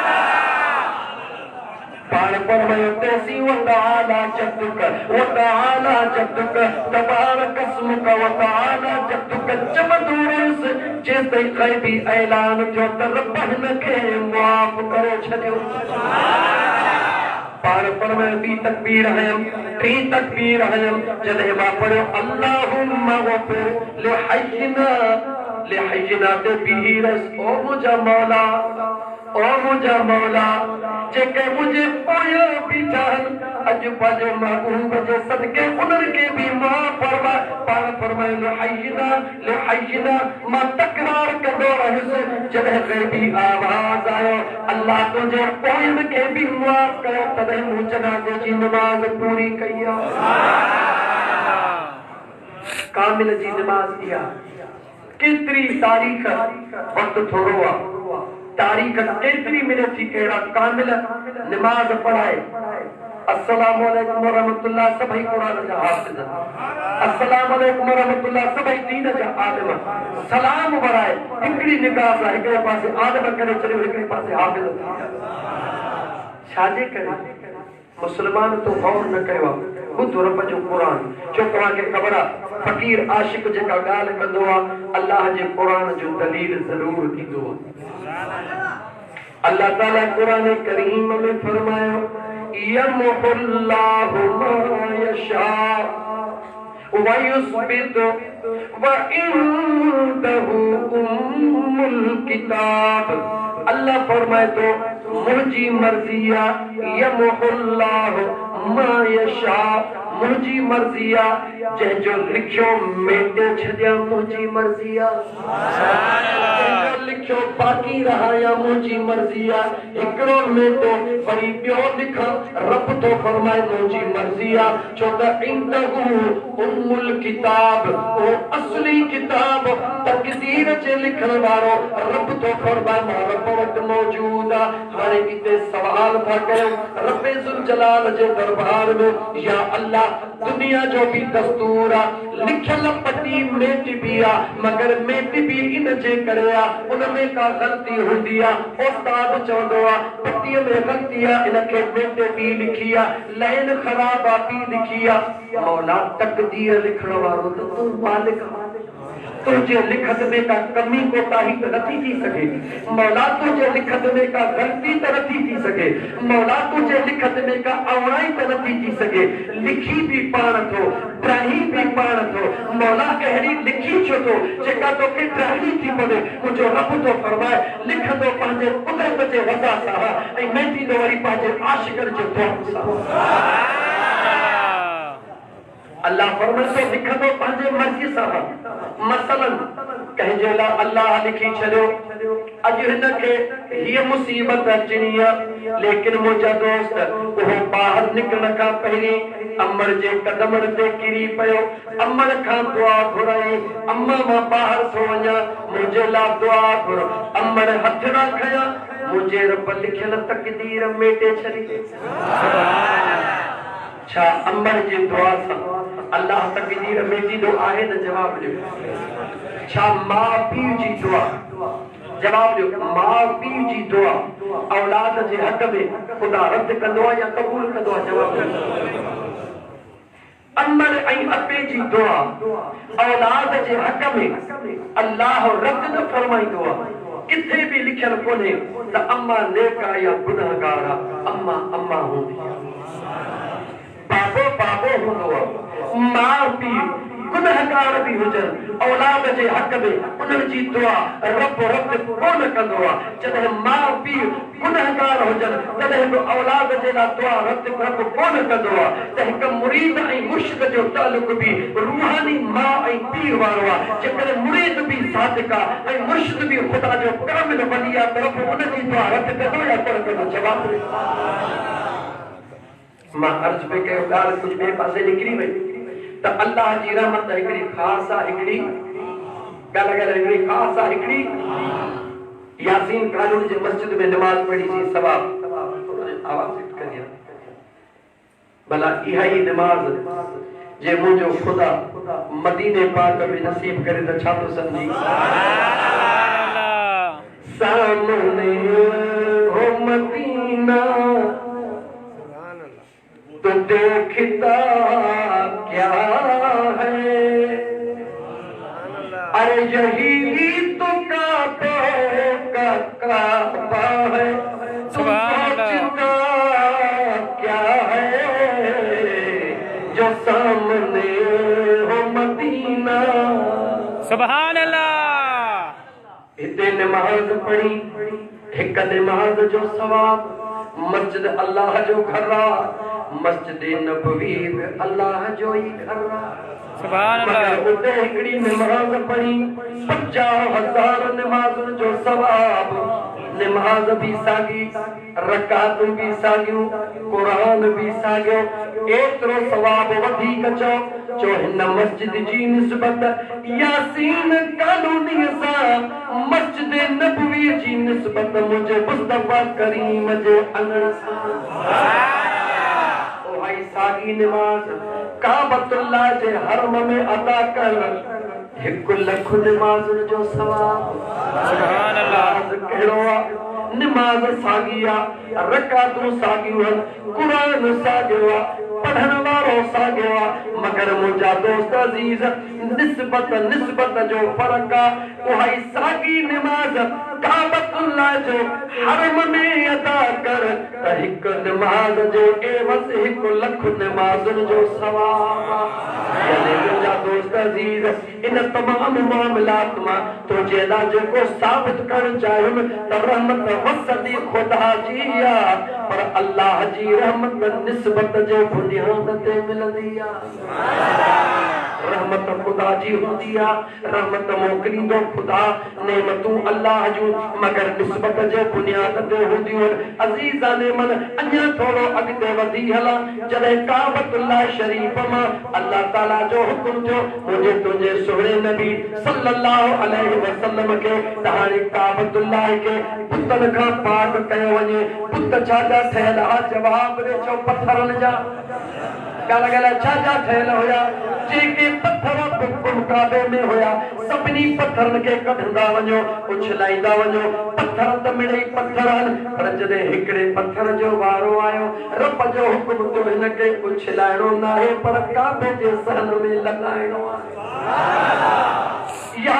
पाण फरमायो तेसी व तआला जद्दुका तबारक अस्मुका व तआला जद्दुका जमदूरस जेसिताईं ग़ैबी ऐलान थियो त रब हिन खे माफ़ करे छॾियो पाण फरमायो ॿी तकबीर हयम टीं तकबीर हयम जॾहिं मां पढ़ियो अल्लाहुम्मा वफ़िर लिहय्यिना ते बीही रस ओ मुंहिंजा मौला जेके मुंहिंजे पोयां बीठा आहिनि अॼु पंहिंजे महबूब जे सदके उन्हनि खे बि माफ़ फरमा पाण फरमायो लिहय्यिना मां तकरार कंदो रहियुसि जॾहिं ग़ैबी आवाज़ आयो अल्लाह तुंहिंजे पोयनि खे बि माफ़ कयो तॾहिं मूं जनाज़े जी निमाज़ पूरी कई आहे कामिल जी निमाज़ इहा केतिरी तारीख़ वक़्तु थोरो आहे तारीख़ केतिरी मिले थी कहिड़ा कामिल निमाज़ पढ़ाए अस्सलामु अलैकुम वरहमतुल्लाह सभई कुरान जा हाफ़िज़ अस्सलामु अलैकुम वरहमतुल्लाह सभई दीन जा आलिम सलाम वराए हिकिड़ी निगाह सां हिकिड़े पासे आलिम करे छॾियो हिकिड़े पासे हाफ़िज़ छाजे करे मुस्लमान तो गौर न कयो ॿुध रब जो क़ुरान छो तव्हांखे ख़बर आहे फ़क़ीर आशिक़ जेका ॻाल्हि कंदो आहे अल्लाह जे क़ुरान जो दलील ज़रूर ॾींदो आहे अल्लाह ताला क़ुरान करीम में फरमायो यमहुल्लाहु मा यशा व युस्बित व इंदहु उम्मुल किताब अल्लाह फरमाए तो मुझी मर्जी आहे यमहुल्लाहु मा यशा मुझी मर्जी आहे जंहिंजो लिखियो मेटे छॾिया मुझी मर्जी आहे लिखियो बाक़ी रहा या मुझी मर्जी आहे हिकिड़ो मेटो वरी ॿियो लिखां रब तो फरमाए मुझी मर्जी आहे छो त इंदहु उम्मुल किताब ओ असली किताब तक़दीर जे लिखण वारो रब तो फरमाए मां रब वटि मौजूद आहे हाणे हिते सवाल था कयूं रब्बे ज़ुल जलाल जे दरबार में या अल्लाह दुनिया जो भी दस्तूर आहे लिखियल पटी मेट भी आहे मगर मेट भी इन जे करे आहे उनमें का ग़लती हूंदी आहे उस्ताद चवंदो आहे पटीअ में ग़लती आहे इनखे मेट भी लिखी आहे लाइन ख़राब आहे भी लिखी आहे मौला तक़दीर लिखण वारो त तूं मालिक तुझे लिखत में का कमी कोताही तो नथी थी सके मौला तुझे लिखत में का गलती तो नथी थी सके मौला तुझे लिखत में का अवणाई तो नथी थी सके लिखी भी पाण थो ड्राही भी पाण थो मौला अहिड़ी लिखी छो थो जेका तोखे ड्राही थी पवे मुंहिंजो रब थो फरमाए लिखंदो पंहिंजे कुदरत जे वज़ा सां ऐं मेटींदो वरी पंहिंजे आशिक़नि जे दुआ सां अल्लाह फरमाए लिखंदो पंहिंजे मर्ज़ी सां मसलन कंहिंजे लाइ अल्लाह लिखी छॾियो अॼु हिनखे हीअ मुसीबत अचणी आहे लेकिन मुंहिंजा दोस्त उहो ॿाहिरि निकिरण खां पहिरीं अमर जे कदमनि ते किरी पियो अमर खां दुआ घुराई अम्मा मां ॿाहिरि थो वञा मुंहिंजे लाइ दुआ घुर अमर हथ न खयां मुंहिंजे रब लिखियल तक़दीर मेटे छॾी छा अमर जी दुआ सां अल्लाह तक़दीर मेटींदो आहे न जवाब ॾियो छा माउ पीउ जी दुआ जवाब ॾियो माउ पीउ जी दुआ औलाद जे हक़ में ख़ुदा रद्द कंदो आहे या क़बूल कंदो आहे जवाब ॾियो अमर ऐं अपे जी दुआ औलाद जे हक़ में अल्लाह रद्द न फरमाईंदो आहे किथे भी लिखियल कोन्हे त अम्मा नेक आहे या गुनाहगार आहे अम्मा अम्मा हूंदी बाबो बाबो हूंदो आहे माउ पीउ गुनाहगार भी हुजनि औलाद जे हक़ में उन्हनि जी दुआ रब रद्द कोन कंदो आहे जॾहिं माउ पीउ गुनाहगार हुजनि तॾहिं बि औलाद जे लाइ दुआ रद्द रब कोन कंदो आहे त हिकु मुरीद ऐं मुर्शिद जो तालुक भी रूहानी माउ ऐं पीउ वारो आहे जेकॾहिं मुरीद भी सादिक आहे ऐं मुर्शिद भी ख़ुदा जो कामिल वली आहे त रब उन जी दुआ रद्द कंदो या कोन कंदो जवाब मां अर्ज़ पे कयो ॻाल्हि कुझु ॿिए पासे निकिरी वई त अल्लाह जी रहमत हिकिड़ी ख़ासि आहे हिकिड़ी ॻाल्हि हिकिड़ी ख़ासि आहे हिकिड़ी यासीन कानून जे मस्जिद में नमाज़ पढ़ी थी सवाब आवाज़ करियो भला इहा ई नमाज़ जे मुंहिंजो ख़ुदा मदीने पाक में नसीब करे त छा थो सम्झी सामने हो मदीना तो देखता क्या है अरे यही तो काबा है सोचता क्या है जो सामने हो मदीना सुभान अल्लाह इतने नमाज पढ़ी एक नमाज जो सवाब मस्जिद अल्लाह जो घर मस्जिद नबवी अल्लाह जो ही घर सुभान अल्लाह उते हिकड़ी नमाज पढ़ी 50,000 नमाज़ुनि जो सवाब नमाज भी सागी रकात भी सागियूं कुरान भी सागियो एतिरो सवाब वधीक चो हिन मस्जिद जी निस्बत यासीन कानूनी सां मस्जिद नबवी जी निस्बत मुझे मुस्तफा करीम जे अनड़ सां भाई सागी नमाज काबतुल्लाह जे हरम में अदा कर 1 लख नमाज़ुनि जो सवाब सुभान अल्लाह कहिड़ो आहे नमाज सागी आहे रकातूं सागियूं आहिनि कुरान सागियो आहे पढ़ण वारो साॻियो आहे मगर मुंहिंजा दोस्त अज़ीज़ निस्बत जो फ़र्क़ु आहे उहा ई साॻी निमाज़ काबतुल्लाह जो हरम में अदा कर त हिकु निमाज़ जो एवज़ 1 लख निमाज़ुनि जो सवाब आहे। मुंहिंजा दोस्त अज़ीज़ इन तमाम मामलात मां तुंहिंजे लाइ जेको साबित करणु चाहियुमि त रहमत वसदी खुदा जी आहे पर अल्लाह जी रहमत निस्बत जे बुनियाद ते मिलंदी आहे। रहमत खुदा जी हूंदी आहे रहमत मोकिलींदो खुदा नेमतूं अल्लाह जूं मगर निस्बत जे बुनियाद ते हूंदियूं अज़ीज़ाने मन अञा थोरो अॻिते वधी हलां जॾहिं काबतुल्लाह शरीफ़ मां अल्लाह ताला जो हुकुम थियो मुंहिंजे तुंहिंजे सुहिणे नबी सल्लल्लाहु अलैहि वसल्लम खे त हाणे काबतुल्लाह खे बुतनि खां पाक कयो वञे बुत छा जा ठहियल आहे जवाब ॾे चओ पथरनि जा गल छा जा ठहियल हुया जेके पत्थर काबे में हुया सभिनी पत्थरनि खे कढंदा वञो उछलाईंदा वञो पत्थर त मिड़ई पत्थर आहिनि पर जॾहिं हिकिड़े पत्थर जो वारो आयो रब जो हुकुम थियो हिनखे उछलाइणो न आहे पर काबे जे सहन में लॻाइणो आहे। या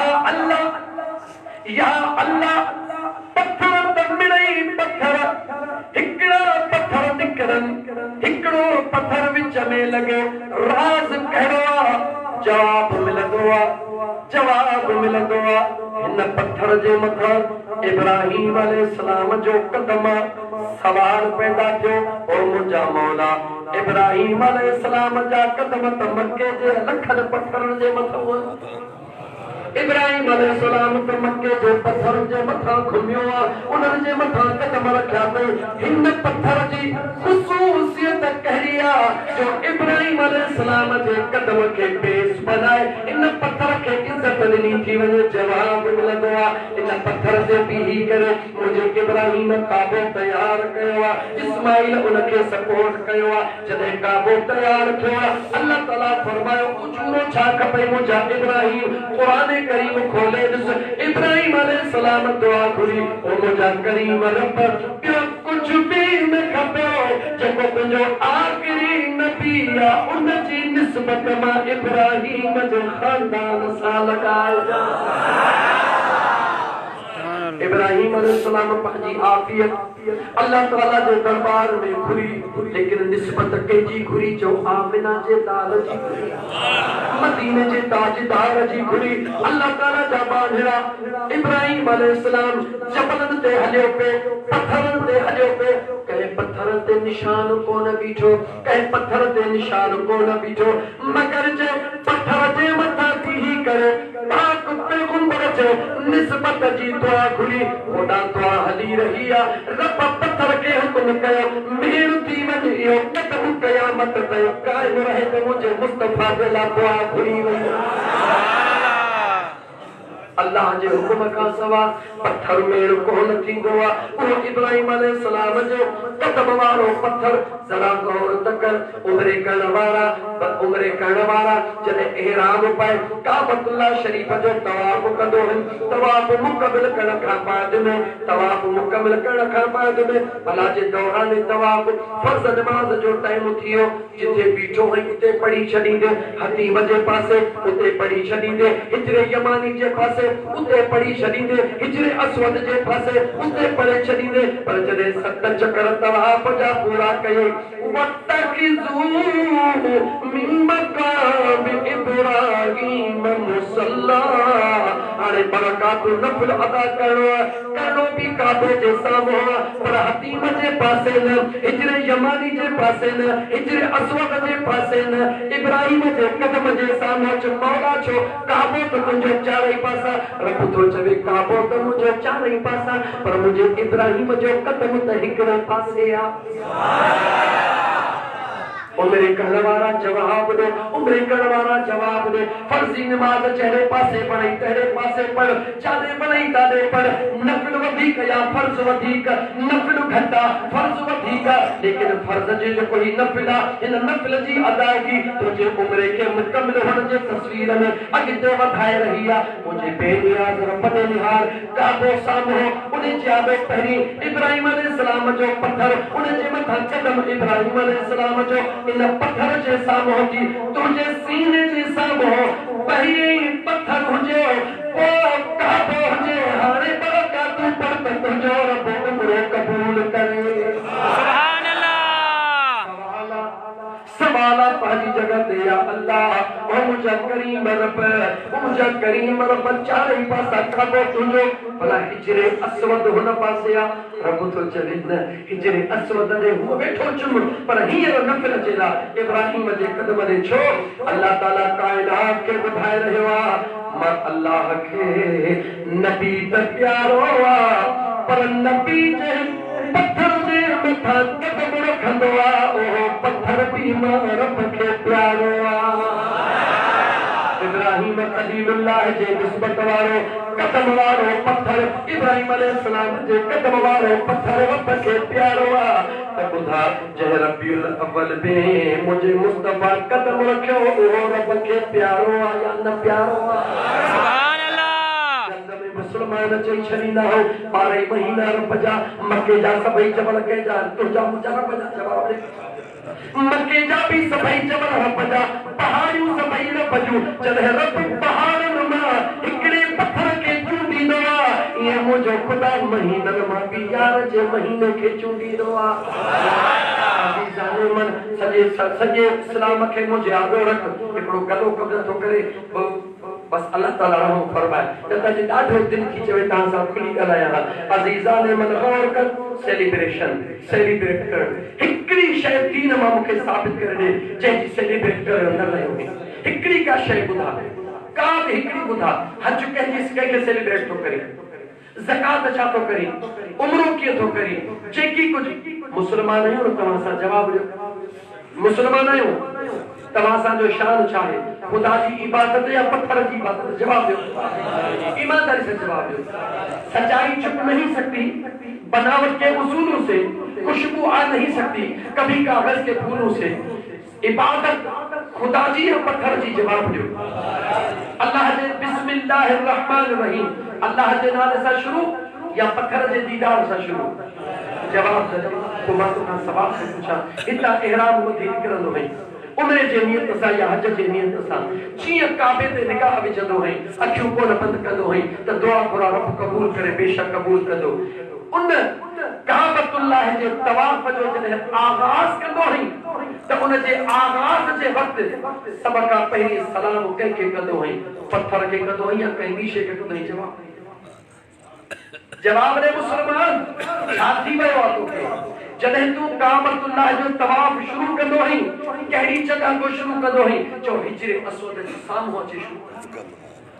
अल्लाह पत्थर त मिड़ई पत्थर हिकिड़ा पत्थर निकिरनि हिकिड़ो पत्थर विच में लॻे राज़ कहिड़ो आहे जवाब मिलंदो आहे हिन पत्थर जे मथां इब्राहीम अलैहिस्सलाम जो कदम सवाल पैदा थियो और मुंहिंजा मौला इब्राहीम अलैहिस्सलाम जा कदम त मके जे लखनि पत्थरनि जे मथां इब्राहिम अलैहिस्सलाम त मक्के जे पत्थर जे मथां घुमियो आहे उन्हनि जे मथां कदम रखिया अथई हिन पत्थर जी ख़ुसूसियत कहिड़ी आहे जो इब्राहिम अलैहिस्सलाम जे कदम खे बेस बनाए इन पत्थर खे इज़त ॾिनी थी वञे जवाब मिलंदो आहे इन पत्थर ते बीही करे मुंहिंजे इब्राहिम काबो तयारु कयो आहे इस्माइल उनखे सपोर्ट कयो आहे जॾहिं काबो तयारु थियो आहे अल्लाह ताला फरमायो उचूरो छा खपे मुंहिंजा इब्राहिम क़ुरान करीम खोले ॾिस इब्राहिम अलैहिस्सलाम दुआ घुरी ओ मुंहिंजा करीम रब ॿियो कुझु बि न खपे जेको तुंहिंजो आख़िरी नबी आहे उन जी निस्बत मां इब्राहिम जे ख़ानदान सां लॻाइजा। इब्राहिम अलैहिस्सलाम पंहिंजी आफियत अल्लाह ताला जे दरबार में घुरी लेकिन निस्बत कंहिंजी घुरी जो आमिना जे लाल जी घुरी मदीने जे ताजदार जी घुरी अल्लाह ताला जा बांधड़ा इब्राहिम अलैहिस्सलाम जबलनि ते हलियो पे पत्थरनि ते हलियो पे कंहिं पत्थर ते निशान कोन बीठो कंहिं पत्थर ते निशान कोन बीठो मगर जे पत्थर जे मथां बीही करे पाक पैगंबर जो निस्बत जी दुआ घुरी ओॾा दुआ हली रही आहे रब पत्थर खे हुकुम कयो मेर थी वञ इहो कदम क़यामत ताईं क़ाइम रहे त मुंहिंजे मुस्तफ़ा जे लाइ दुआ घुरी वई अल्लाह जे हुकुम खां सवाइ पत्थर मेड़ कोन थींदो आहे उहो इब्राहिम अलैहिस्सलाम जो कदम वारो पत्थर ज़रा गौर त कर उमरे करण वारा जॾहिं इहराम पाए काबतुल्लाह शरीफ़ जो तवाफ़ कंदो आहिनि तवाफ़ मुकमिल करण खां बाद में भला जे दौरान तवाफ़ फर्ज़ नमाज़ जो टाइम थियो जिथे बीठो ऐं उते पढ़ी छॾींदे हतीम जे पासे उते पढ़ी छॾींदे हिजरे यमानी जे पासे उते पढ़ी छॾींदे हिजरे अस्वद जे पासे उते पढ़े छॾींदे पर जॾहिं 7 चकर तवाफ़ जा पूरा कये वतकिज़ू मिन मक़ाम इब्राहीम मुसल्ला हाणे बरकात नफ़िल अदा करणो भी काबे जे साम्हूं पर हतीम जे पासे न हिजरे यमानी जे पासे न हिजरे अस्वद जे पासे न इब्राहिम जे कदम जे साम्हूं मौला छो काबो त तुंहिंजो चारई पासा रब तो चवे काबो त मुंहिंजो चारई पासा पर मुंहिंजे इब्राहिम जो कदम त हिकिड़े पासे आहे उमरे कहने वाला जवाब दे उमरे कहने वाला जवाब दे फर्जी नमाज चेहरे पासे पढ़ी तेरे पासे पढ़ चादे पढ़ी तादे पढ़ नफल वधिक या फर्ज वधिक नफल घटा फर्ज वधिक लेकिन फर्ज जे जो कोई नफला इन नफल जी अदायगी तुझे उमरे के मुकम्मल होने जे तस्वीर में अॻिते वधाए रही है मुझे बेनियाज़ रब ने निहार काबो सामो उन जाबे पहिरी इब्राहिम अलैहिस्सलाम जो पत्थर उन जे मथा कदम इब्राहिम अलैहिस्सलाम जो इन पत्थर जे साम्हूं जी तुंहिंजे सीने जे साम्हूं पहिरीं पत्थर हुजे पोइ काबो हुजे हाणे बरका तूं पर त तुंहिंजो रब उमरो क़बूल करे सुभान अल्लाह सवाला पाजी जगह ते या अल्लाह ओ मुझा करीम रब चारे पासा खाबो तुंहिंजो भला हिजरे असवद हुन पासे आ रब तो चवे न हिजरे असवद दे हूं वेठो चुम पर हींअर न पियो अचे ला इब्राहिम जे कदम ते छो अल्लाह ताला कायनात खे ॿुधाए रहियो आहे मां अल्लाह खे नबी त प्यारो आहे पर नबी जे पत्थर जे मथां कदम रखंदो आहे उहो पत्थर बि मां रब खे प्यारो आहे इब्राहिम खलीलुल्लाह जे निस्बत वारो कदम वारो पत्थर इब्राहिम अलैहिस्सलाम जे कदम वारो पत्थर रब खे प्यारो आहे त ॿुधा जंहिं रबीउल अव्वल में मुंहिंजे मुस्तफ़ा कदम रखियो उहो रब खे प्यारो आहे या न प्यारो आहे सुभान अल्लाह मुसलमान चई छॾींदा हो 12 महीना रब जा मके जा सभई जबल कंहिंजा तुंहिंजा मुंहिंजा रब जा जवाब ॾे मके जा बि सभई जबल रब जा पहाड़ियूं सभई रब जूं जॾहिं रब पहाड़नि मां हिकिड़े पत्थर खे चूंडींदो आहे ईअं मुंहिंजो ख़ुदा महीननि मां बि यार जे महीने खे चूंडींदो आहे सॼे इस्लाम खे मुंहिंजे आॻो रख हिकिड़ो गलो कब्ज़ थो करे बस अल्लाह ताला रहम फरमाए त जे ॾाढो दिल थी चवे तव्हां सां खुली ॻाल्हायां अज़ीज़ान मन गौर कर सेलिब्रेट कर हिकिड़ी शइ दीन मां मूंखे साबित करे ॾे जंहिंजी सेलिब्रेट करणु न रहियो हिकिड़ी का शइ ॿुधा का बि हिकिड़ी ॿुधा हज कंहिंखे सेलिब्रेट थो करे ज़कात छा थो करे उम्रो कीअं थो करे जेकी कुझु मुस्लमान आहियूं न तव्हां सां जवाबु ॾियो मुस्लमान आहियूं तव्हां सां शान छा आहे खुदा जी इबादत या पत्थर की इबादत जवाब दो ईमानदारी से जवाब दो सच्चाई छुप नहीं सकती बनावट के उसूलों से खुशबू आ नहीं सकती कभी कागज के फूलों से इबादत खुदा जी या पत्थर जी जवाब दो अल्लाह जे बिस्मिल्लाहिर रहमानिर रहीम अल्लाह जे नाले सां शुरू या पत्थर जे दीदार सां शुरू जवाब दे को मां तो सवाल से पूछा इतना इहराम को दी करंदो है उम्रे जे नियत सां या हज जे नियत सां जीअं काबे ते निगाह विझंदो है अखियूं कोन बंद कंदो है त दुआ घुरा रब क़बूल करे बेशक क़बूल कंदो उन काबतुल्लाह जे तवाफ जो जॾहिं आगाज़ कंदो है त उन जे आगाज़ जे वक्त सभ खां पहिरीं सलाम कंहिंखे कंदो है पत्थर खे कंदो है या कंहिं ॿी शइ खे कंदो है जवाब ॾे मुस्लमान छा थी वियो आहे तोखे जॾहिं तूं काबतुल्लाह जो तवाफ शुरू कंदो आहीं कहिड़ी जॻह को शुरू कंदो आहीं चओ हिजरे अस्वद जे साम्हूं अची शुरू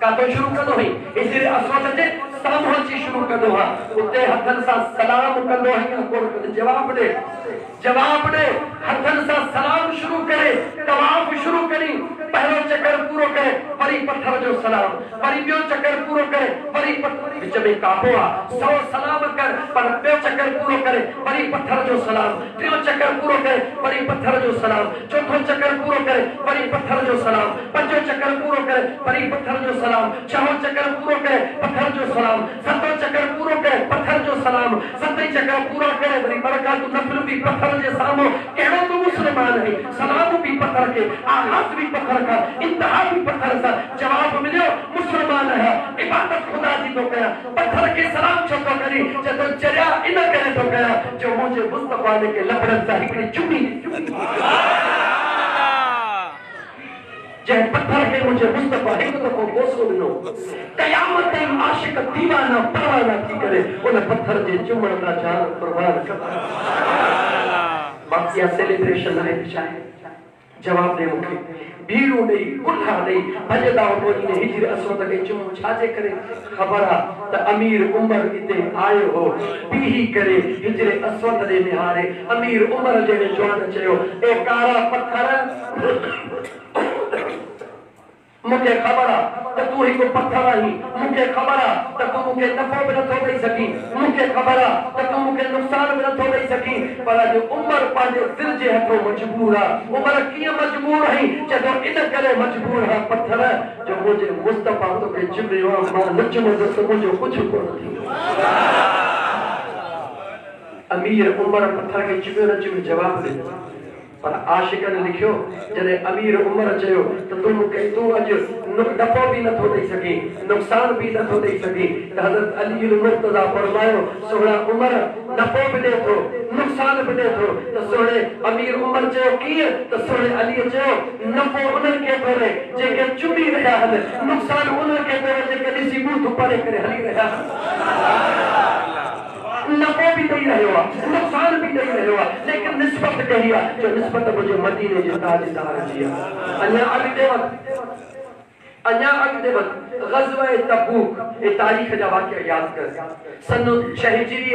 काथो शुरू कंदो आहीं हिजरे अस्वद जे साम्हूं अची शुरू कंदो आहे उते हथनि सां सलाम कंदो आहीं कोन जवाब ॾे हथनि सां सलाम शुरू करे तवाफ शुरू करी पहिरियों चकर पूरो करे वरी पत्थर जो सलाम वरी ॿियो चकर पूरो करे वरी पत्थर विच में काबो आहे सौ सलाम कर पर ॿियो चकर पूरो करे वरी पत्थर जो सलाम टियों चकर पूरो करे वरी पत्थर जो सलाम चौथों चकर पूरो करे वरी पत्थर जो सलाम पंजों चकर पूरो करे वरी पत्थर जो सलाम छहों चकर पूरो करे पत्थर जो सलाम सतों चकर पूरो करे पत्थर जो सलाम सतें चकर पूरा करे वरी बरकात नफल भी पत्थर जे साम्हूं कहिड़ो तू मुस्लमान है सलाम भी पत्थर के आगाज़ भी पत्थर का इंतहा भी पत्थर सा जवाब मिलियो मुस्लमान है इबादत खुदा जी तो कया पत्थर के सलाम छो तो करी जदो जरिया इन करे तो कया जो मुझे मुस्तफा ने के लबरन सा हिकड़ी चुमी जंहिं पत्थर के मुझे मुस्तफा हिकु दफ़ो बोसो ॾिनो क़यामत ताईं आशिक दीवाना परवाना थी करे उन पत्थर जे चुमण का जान कुर्बान कर बाक़ी सेलिब्रेशन आहे छा जवाब दे मूंखे भीड़ू ॾेई कुल्हा ॾेई भॼंदा वञी हिजर अस्वद खे चुमो छाजे करे ख़बर आहे त अमीर उमर हिते आयो हो बीही करे हिजर अस्वद ॾे निहारे अमीर उमर जहिड़े जवान चयो ए कारा पत्थर मूंखे ख़बर आहे त तूं हिकु पत्थर आहीं मूंखे ख़बर आहे त तूं मूंखे नफ़ो बि नथो ॾेई सघीं मूंखे ख़बर आहे त तूं मूंखे नुक़सान बि नथो ॾेई सघीं पर अॼु उमर पंहिंजे दिलि जे हथों मजबूर आहे उमर कीअं मजबूर आहीं चयो इन करे मजबूर आहे पत्थर जो मुंहिंजे मुस्तफ़ा तोखे चिमियो आहे मां न चुमंदुसि त मुंहिंजो कुझु कोन थींदो अमीर उमर पत्थर खे चिमियो न चिमियो जवाब ॾिनो पर आशिक ने लिखियो जने अमीर उमर चयो तो तुम के तू अज दफ़ो भी न थो दे सके नुकसान भी न थो दे सके हज़रत अली मुर्तज़ा फरमायो सोहरा उमर नफ़ो भी दे थो नुकसान भी दे थो तो सोहरे अमीर उमर चयो की तो सोहरे अली चयो नफ़ो उनन के करे जे के चुमी रहा है नुकसान उनन के करे जे के दिसी मुंह तो परे करे हली रहा नफ़ो भी नहीं रहा नुकसान भी नहीं रहा लेकिन निस्बत कही जो निस्बत मुझे मदीने जे ताजदार जी अन्या अॻिते वध ग़ज़वा तबूक ए तारीख़ जा वाक़िआ याद कर सन 6 हिजरी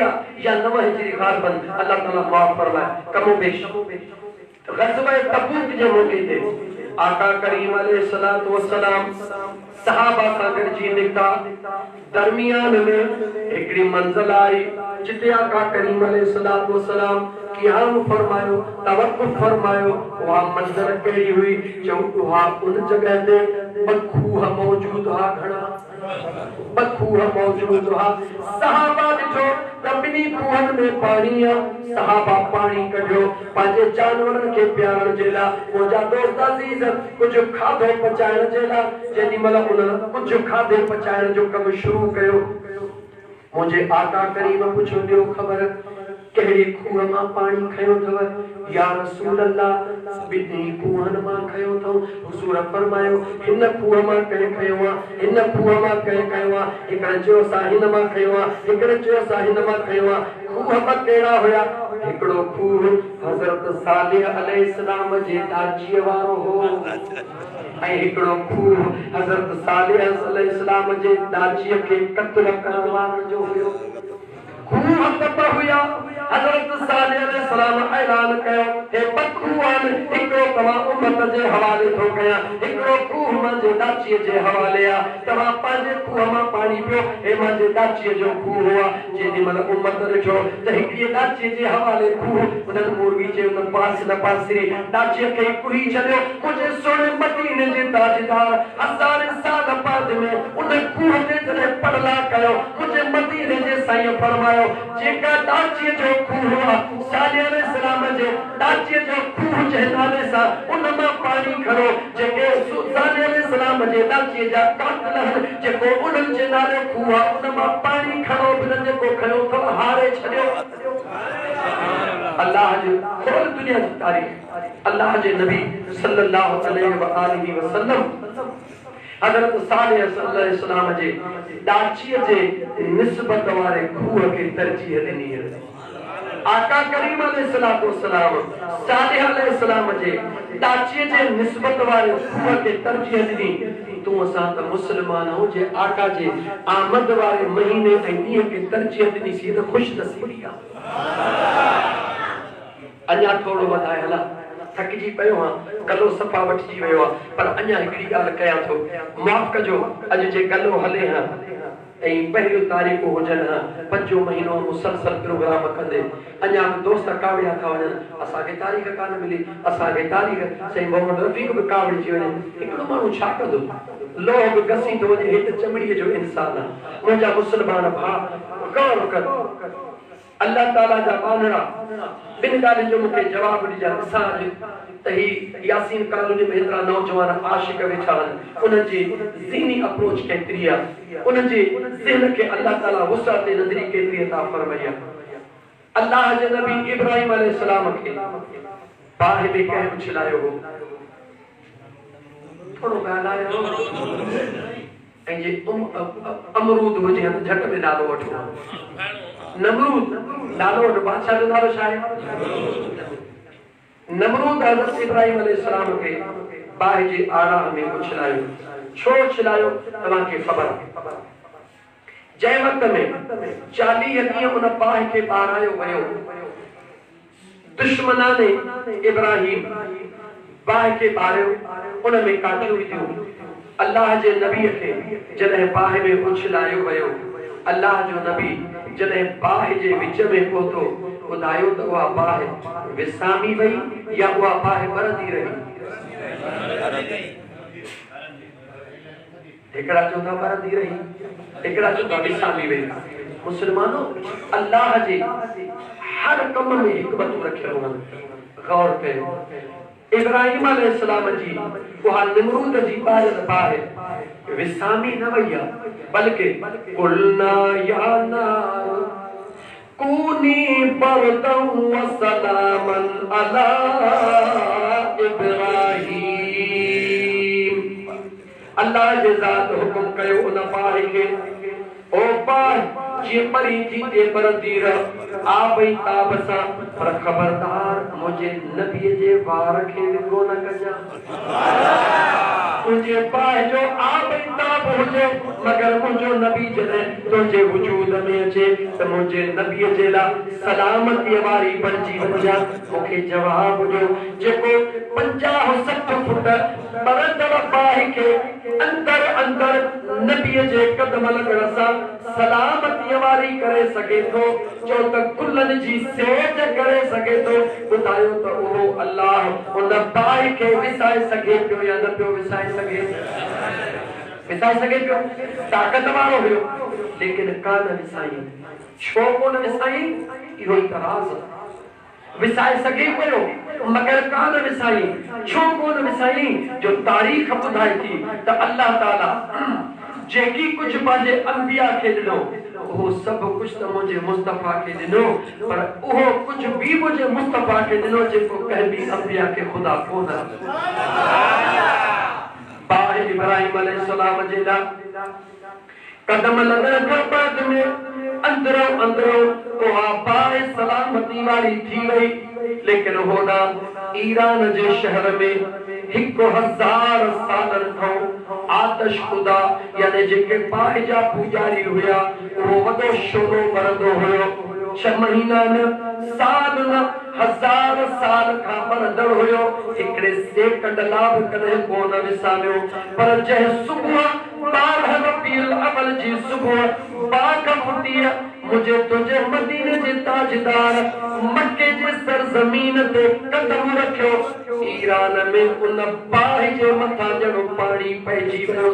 या 9 हिजरी ग़ालिबन अल्लाह ताला माफ़ फरमाए कमो बेश ग़ज़वा तबूक जे मौके ते आका करीम अलैहिस्सलातु वस्सलाम सहाबा सां गॾिजी निकिता दरमियान में हिकिड़ी मंज़िल आई जिते आका करीम अलैहिस्सलातु वस्सलाम क़ियाम फरमायो तवक्कुफ़ फरमायो वहा मंज़िल कहिड़ी हुई जो वहा उन जगह ते बखूह मौजूद हुआ घणा बखूह मौजूद हुआ सहाबा ॾिठो त ॿिनी खूहनि में पाणी आहे सहाबा पाणी कढियो पंहिंजे जानवरनि खे पीआरण जे लाइ मुंहिंजा दोस्त अज़ीज़ कुझु खाधो पचाइण जे लाइ जेॾी महिल उन्हनि कुझु खाधे पचाइण जो कमु शुरू कयो मुझे आका करीम पुछो ॾियो ख़बर कहिड़ी खूह मां पाणी खयो अथव या रसूल अल्लाह ॿिनी खूहनि मां खयो अथऊं हुज़ूर फरमायो हिन खूह मां कंहिं खयो आहे हिन खूह मां कंहिं खयो आहे हिकिड़े चयो असां हिन मां खयो आहे हिकिड़े चयो असां हिन मां खयो आहे खूह ॿ कहिड़ा हुया हिकिड़ो खूह हज़रत सालेह अलैहिस्सलाम जे ॾाचीअ वारो हो ऐं हिकिड़ो खूह हज़रत सालेह अलैहिस्सलाम जे ॾाचीअ खे क़त्ल करण वारनि जो हुयो खूह ॿ हुया हज़रत सालेह अलैहिस्सलाम ऐलान कयो हे ॿ खूह आहिनि हिकिड़ो तव्हां उम्मत जे हवाले थो कयां हिकिड़ो खूह मुंहिंजे ॾाचीअ जे हवाले आहे तव्हां पंहिंजे खूह मां पाणी पियो हे मुंहिंजे ॾाचीअ जो खूह हुआ जेॾी महिल उम्मत ॾिठो त हिकिड़े ॾाचीअ जे हवाले खूह उन्हनि मुर्गी चयो त पास न पासिरी ॾाचीअ खे कुही छॾियो मुंहिंजे सोने मदीने जे ताजदार हज़ार साल बाद में उन खूह ते जॾहिं पड़ला कयो मुंहिंजे मदीने जे साईं फरमायो जेका ॾाचीअ जो खूह हुआ सालेह अलैहिस्सलाम जे ॾाचीअ जो खूह जे नाले सां उन मां पाणी खणो जेके सालेह अलैहिस्सलाम जे ॾाचीअ जा कातिल जेको उन्हनि जे नाले खूह आहे उन मां पाणी खणो बिन जेको खयो अथव हारे छॾियो अल्लाह जो खोल दुनिया जी तारीख़ अल्लाह जे नबी सल्लल्लाहु अलैहि वसल्लम हज़रत सालेह अलैहिस्सलाम जे ॾाचीअ जे निस्बत वारे खूह खे तरजीह ॾिनी आका करीम अलैहिस्सलातु वस्सलाम सालेह अलैहिस्सलाम जे ॾाचीअ जे निस्बत वारे खूह खे तरजीह ॾिनी तूं असां त मुस्लमान आहियूं जे आका जे आमद वारे महीने ऐं ॾींहं खे तरजीह ॾिनीसीं त ख़ुशनसीबी आहे अञा थोरो वधाए हला थकिजी पियो आहियां गलो सफ़ा वठिजी वियो आहे पर अञा हिकिड़ी ॻाल्हि कयां थो माफ़ कजो अॼु जे गलो हले हा ऐं पहिरियों तारीख़ूं हुजनि हा 5 महीनो मुसलसल प्रोग्राम कंदे अञा दोस्त कावड़िया था वञनि असांखे तारीख़ कान मिली असांखे तारीख़ साईं मोहम्मद रफ़ीक बि कावड़िजी वञे हिकिड़ो माण्हू छा कंदो लोह बि घसी थो वञे हिते चमड़ीअ जो इंसान आहे मुंहिंजा मुस्लमान भाउ गौर कर अल्लाह ताला जा बानड़ा बिन ॻाल्हियुनि जो मूंखे जवाब ॾिजां ॾिसां त ही यासीन कॉलोनी में हेतिरा नौजवान आशिक वेठा आहिनि उन्हनि जी ज़हनी अप्रोच केतिरी आहे उन्हनि जे ज़हन खे अल्लाह ताला वुसअत नज़री केतिरी अता फरमाई आहे अल्लाह जे नबी इब्राहिम अलैहिस्सलाम खे बाहि में कंहिं उछलायो हो थोरो ॻाल्हायो ऐं जे अमरूद हुजे त झट में नालो वठो नमरूद नालो वठो बादशाह जो नालो छा आहे नमरूद हज़रत इब्राहिम अलैहिस्सलाम खे बाहि जे आराह में उछलायो छो उछलायो तव्हांखे ख़बर जंहिं वक़्त में 40 ॾींहं उन बाहि खे ॿारायो वियो दुश्मनाने इब्राहिम बाहि खे ॿारियो उन में काठियूं विधियूं अल्लाह जे नबीअ खे जॾहिं बाहि में उछलायो वियो अल्लाह जो नबी जॾहिं बाहि जे विच में पहुतो ॿुधायो त उहा बाहि विसामी वई या उहा बाहि बरंदी रही हिकिड़ा चवंदा बरंदी रही हिकिड़ा चवंदा विसामी वई मुस्लमानो अल्लाह जे हर कम में हिकमतूं रखियल आहिनि गौर कयो इब्राहिम अलैहिस्सलाम जी उहा निमरूद जी ॿाहिरि ॿाहिरि विसामी न वई आहे बल्कि कुलना या नार कूनी बरदन व सलामन अला इब्राहिम अल्लाह जे ज़ात हुकुम कयो उन बाहि खे ओ बाहि जीअं परी थी ते बरंदी रह आबई ताब सां पर ख़बरदार मुंहिंजे नबीअ जे वार खे विको न कजां तुंहिंजे बाहि जो आबई ताब हुजे मगर मुंहिंजो नबी जॾहिं तुंहिंजे वजूद में अचे त मुंहिंजे नबीअ जे लाइ सलामतीअ वारी बणिजी वञा मूंखे जवाब ॾियो जेको 50-60 फुट बरंदड़ बाहि खे अंदर अंदर नबीअ जे क़दम लॻण सां सलामतीअ वारी करे सघे थो जो त कुलनि जी सेज करे सघे थो ॿुधायो त उहो अल्लाह उन बाहि खे विसाए सघे पियो या न पियो विसाए सघे पियो ताक़त वारो हुयो लेकिन कान विसाई छो कोन विसाई इहो ई तराज़ विसाए सघे पियो मगर कान विसाई छो कोन विसाई जो तारीख़ ॿुधाए थी त अल्लाह ताला जेकी कुछ पंहिंजे अंबिया खे ॾिनो उहो सभु कुछ त मुंहिंजे मुस्तफ़ा खे ॾिनो पर उहो कुछ बि मुंहिंजे मुस्तफ़ा खे ॾिनो जेको कंहिं बि अंबिया खे ख़ुदा कोन बाहि इब्राहिम अलैहिस्सलाम जे लाइ कदम लॻण खां बाद में अंदरो अंदरो उहा बाहि सलामती वारी थी वई लेकिन होॾां ईरान जे शहर में 1000 सालनि खां आतश ख़ुदा यानी जेके बाहि जा पूजारी हुया उहो वॾो शोरो बरंदो हुयो 6 महीना न साल न 1000 साल खां बरंदड़ हुयो हिकिड़े सेकंड लाभ कॾहिं कोन विसामियो पर जंहिं सुबुह 12 रबीउल अव्वल जी सुबुह बाग फुटीअ मुझे तुझे मदीने जे ताजदार मक्के जे सरजमीन ते कदम रखियो ईरान में उन बाहि जे मथां ॼणो पाणी पइजी वियो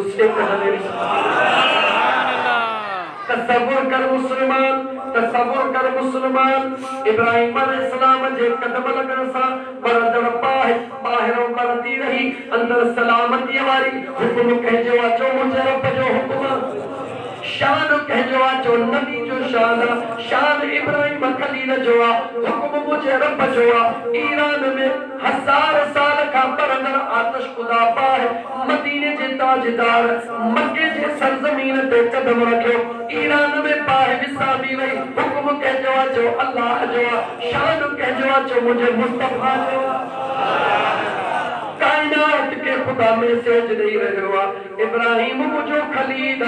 तसव्वुर कर मुस्लमान इब्राहिम अलैहिस्सलाम जे कदम लॻण सां बरंदड़ बाहि ॿाहिरों बरंदी रही अंदर सलामतीअ वारी हुकुम कंहिंजो अचो मुंहिंजे रब जो हुकुम शान कहजो जो नबी जो शान इब्राहिम खलील जो हुकुम मुझे रब जो ईरान में 1000 साल का बरंदड़ आतश खुदा बाहि मदीने जे ताजदार मक्के जे सरजमीन ते कदम रखियो ईरान में बाहि विसामी वई हुकुम कहजो जो अल्लाह जो शान कहजो जो मुझे मुस्तफा जो कायनात के खुदा में सेज नहीं रहियो इब्राहिम मुझो खलील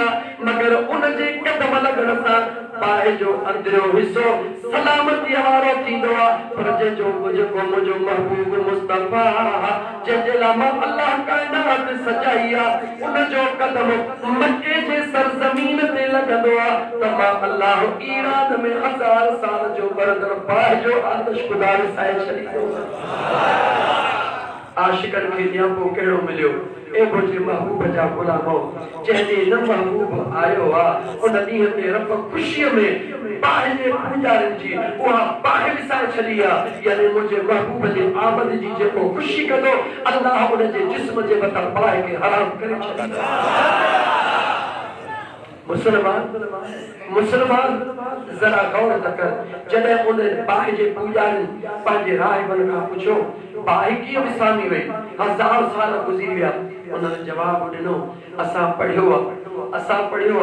मगर उन जे कदम लगण सां बाहि जो अंदरो हिस्सो सलामती वारो थींदो पर जो मुझो महबूब मुस्तफा जे लामा अल्लाह कायनात सजाई उन जो कदम मक्के जे सरजमीन ते लगंदो त मां अल्लाह ईरान में 1000 साल जो बरंदड़ बाहि जो आतश खुदा विसाए छॾींदो आशिकन के न्यापो केड़ो मिलियो ए मुझे महबूब जा गुलामो जंहिंजे न महबूब आयो उन ॾींहं ते रब ख़ुशीअ में बाहि जे पूजारनि जी उहा बाहि विसाए छॾी यानी मुंहिंजे महबूब जे आमद जी जेको ख़ुशी कंदो अल्लाह उन जे जिस्म जे मथां बाहि खे हराम करे छॾींदो मुसलमान जरा गौर कर जॾहिं उन बाहि जे पूजारनि पंहिंजे राहिबनि खां पुछो बाहि कीअं विसामी वई 1000 साल गुज़री विया उन्हनि जवाब ॾिनो असां पढ़ियो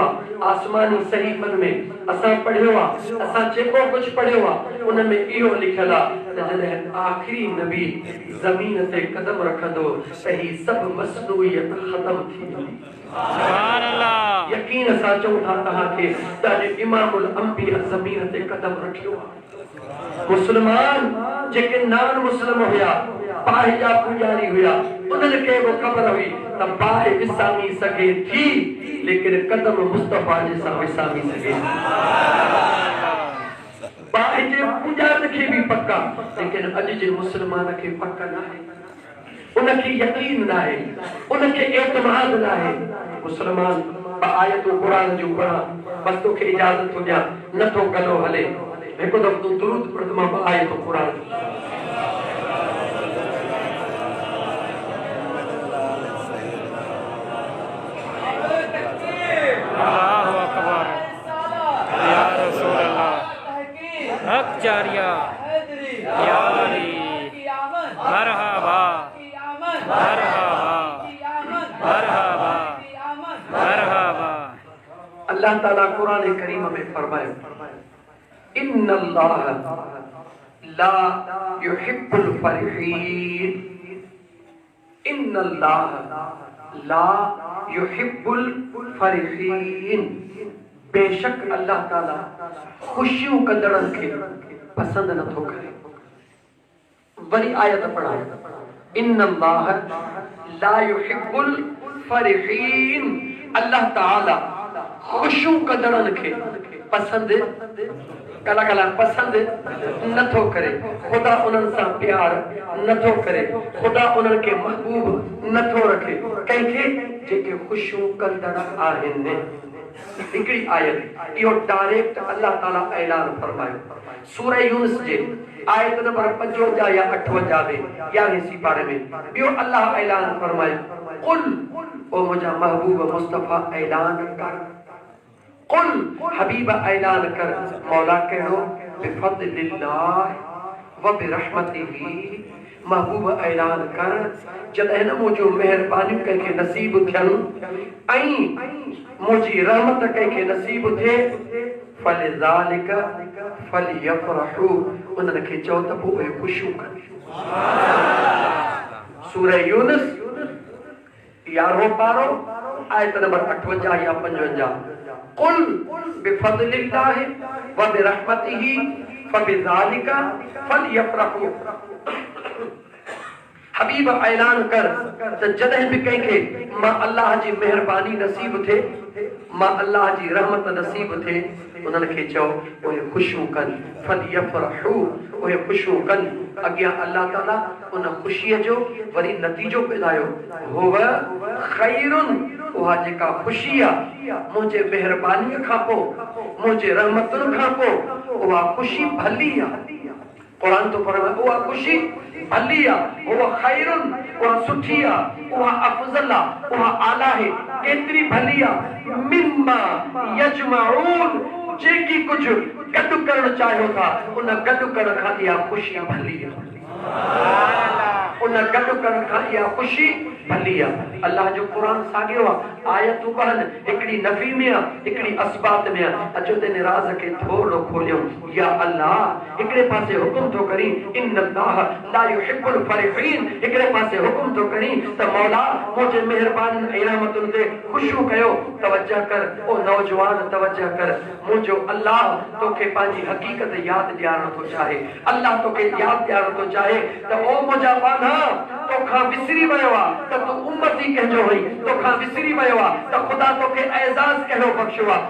आसमानी सहीफ़न में असां पढ़ियो असां जेको कुछ पढ़ियो उन में इहो लिखियल त जॾहिं आखिरी नबी ज़मीन ते कदम रखंदो त ही सभु मसनूइयत ख़तम थी वेंदी सुभान अल्लाह यकीन सां चऊं था तव्हांखे त इमामुल अंबिया ज़मीन ते कदम रखियो मुसलमान जेके नान मुस्लिम हुया बाहि जा पूजारी हुया उन्हनि खे बि ख़बर हुई त बाहि विसामी सघे थी लेकिन कदम मुस्तफा जे सां विसामी सघे बाहि जे पूजारनि खे बि पक्का लेकिन अॼु जे मुस्लमान खे पक न आहे उनखे यकीन न आहे उनखे एतमाद न आहे मुसलमान आयतूं क़ुरान जूं पढ़ा बस तोखे इजाज़त थो ॾियां नथो गलो हले हिकु दफ़ो तूं दुरूद पढ़ मां आयतूं क़ुरान मरहबा मरहबा मरहबा मरहबा। अल्लाह ताला कुरान करीम में फरमाए इन्नल्लाह ला युहिब्बुल फरिहीन। इन्नल्लाह ला युहिब्बुल फरिहीन। बेशक अल्लाह ताला खुशियों कंदड़न के पसंद न थो करे। वरी आयत पढ़ा इन्नल्लाह ला युहिब्बुल फरिहीन। अल्लाह ताला खुशियों कंदड़न के पसंद कला कला पसंद नथो करे। खुदा उन्हनि सां प्यार नथो करे। खुदा उन्हनि के महबूब नथो रखे कंहिंखे जेके खुशियूं कंदड़ आहिनि। हिकिड़ी आयत इहो डायरेक्ट अल्लाह ताला ऐलान फरमायो सूरह यूनुस जे आयत नंबर 55 या 58 में 11वीं पारे में। ॿियो अल्लाह ऐलान फरमायो कुल ओ मुंहिंजा महबूब मुस्तफा ऐलान कर। कुल हबीब ऐलान कर मौला कहिड़ो बिफज़लिल्लाह व बिरहमतिही। महबूब ऐलान कर जॾहिं न मुंहिंजो महिरबानी कंहिंखे नसीब थियनि ऐं मुंहिंजी रहमत कंहिंखे नसीब थिए फलिज़ालिक फलियफ़रहू। उन्हनि खे चओ त पोइ उहे ख़ुशियूं कनि। सूरह यूनुस 11 पारो आयत नंबर 58 या 55। कुल बिफज़लिल्लाह व बिरहमतिही फबिज़ालिक फलियफ़रहू। हबीब ऐलान कर त जॾहिं बि कंहिंखे मां अल्लाह जी मेहरबानी नसीब थिए मां अल्लाह जी रहमत नसीब थिए उन्हनि खे चओ उहे ख़ुशियूं कनि। फलियफ़रहू उहे ख़ुशियूं कनि। अॻियां अल्लाह ताला उन ख़ुशीअ जो वरी नतीजो ॿुधायो हुव ख़ैरुन। उहा जेका ख़ुशी आहे मुंहिंजे महिरबानीअ खां पोइ मुंहिंजे रहमतुनि खां पोइ उहा ख़ुशी भली आहे। कुरान तो फरमाए उहा ख़ुशी भली आहे। उहा ख़ैरुन उहा सुठी आहे। उहा अफ़ज़ल आहे। उहा आला आहे। केतिरी भली आहे मिम्मा यजमाऊन। जेकी कुझु गॾु करणु चाहियो था उन गॾु करण खां इहा ख़ुशी भली आहे। उन गॾु करण खां इहा ख़ुशी भली आहे। अल्लाह जो कुरान साॻियो आहे। आयतूं बहन हिकिड़ी नफ़ी में आहे हिकिड़ी असबात में आहे। अचो ते निराज़ खे थोरो खोलियो या अल्लाह हिकिड़े पासे हुकुम थो करी इन्नल्लाह ला युहिब्बुल फरिहीन। हिकिड़े पासे हुकुम थो करी त मौला मुंहिंजे महिरबानी ऐं रहमतुनि ते ख़ुशियूं कयो। तवज्जो कर ओ नौजवान तवज्जो कर। मुंहिंजो अल्लाह तोखे पंहिंजी हक़ीक़त यादि ॾियारणु थो चाहे। अल्लाह तोखे यादि ॾियारणु थो चाहे त ओ मुंहिंजा वाधा तोखां विसरी वियो आहे त तूं उम्मती कंहिंजो हुई। तोखां विसरी वियो आहे त ख़ुदा तोखे एज़ाज़ कहिड़ो बख़्शियो आहे।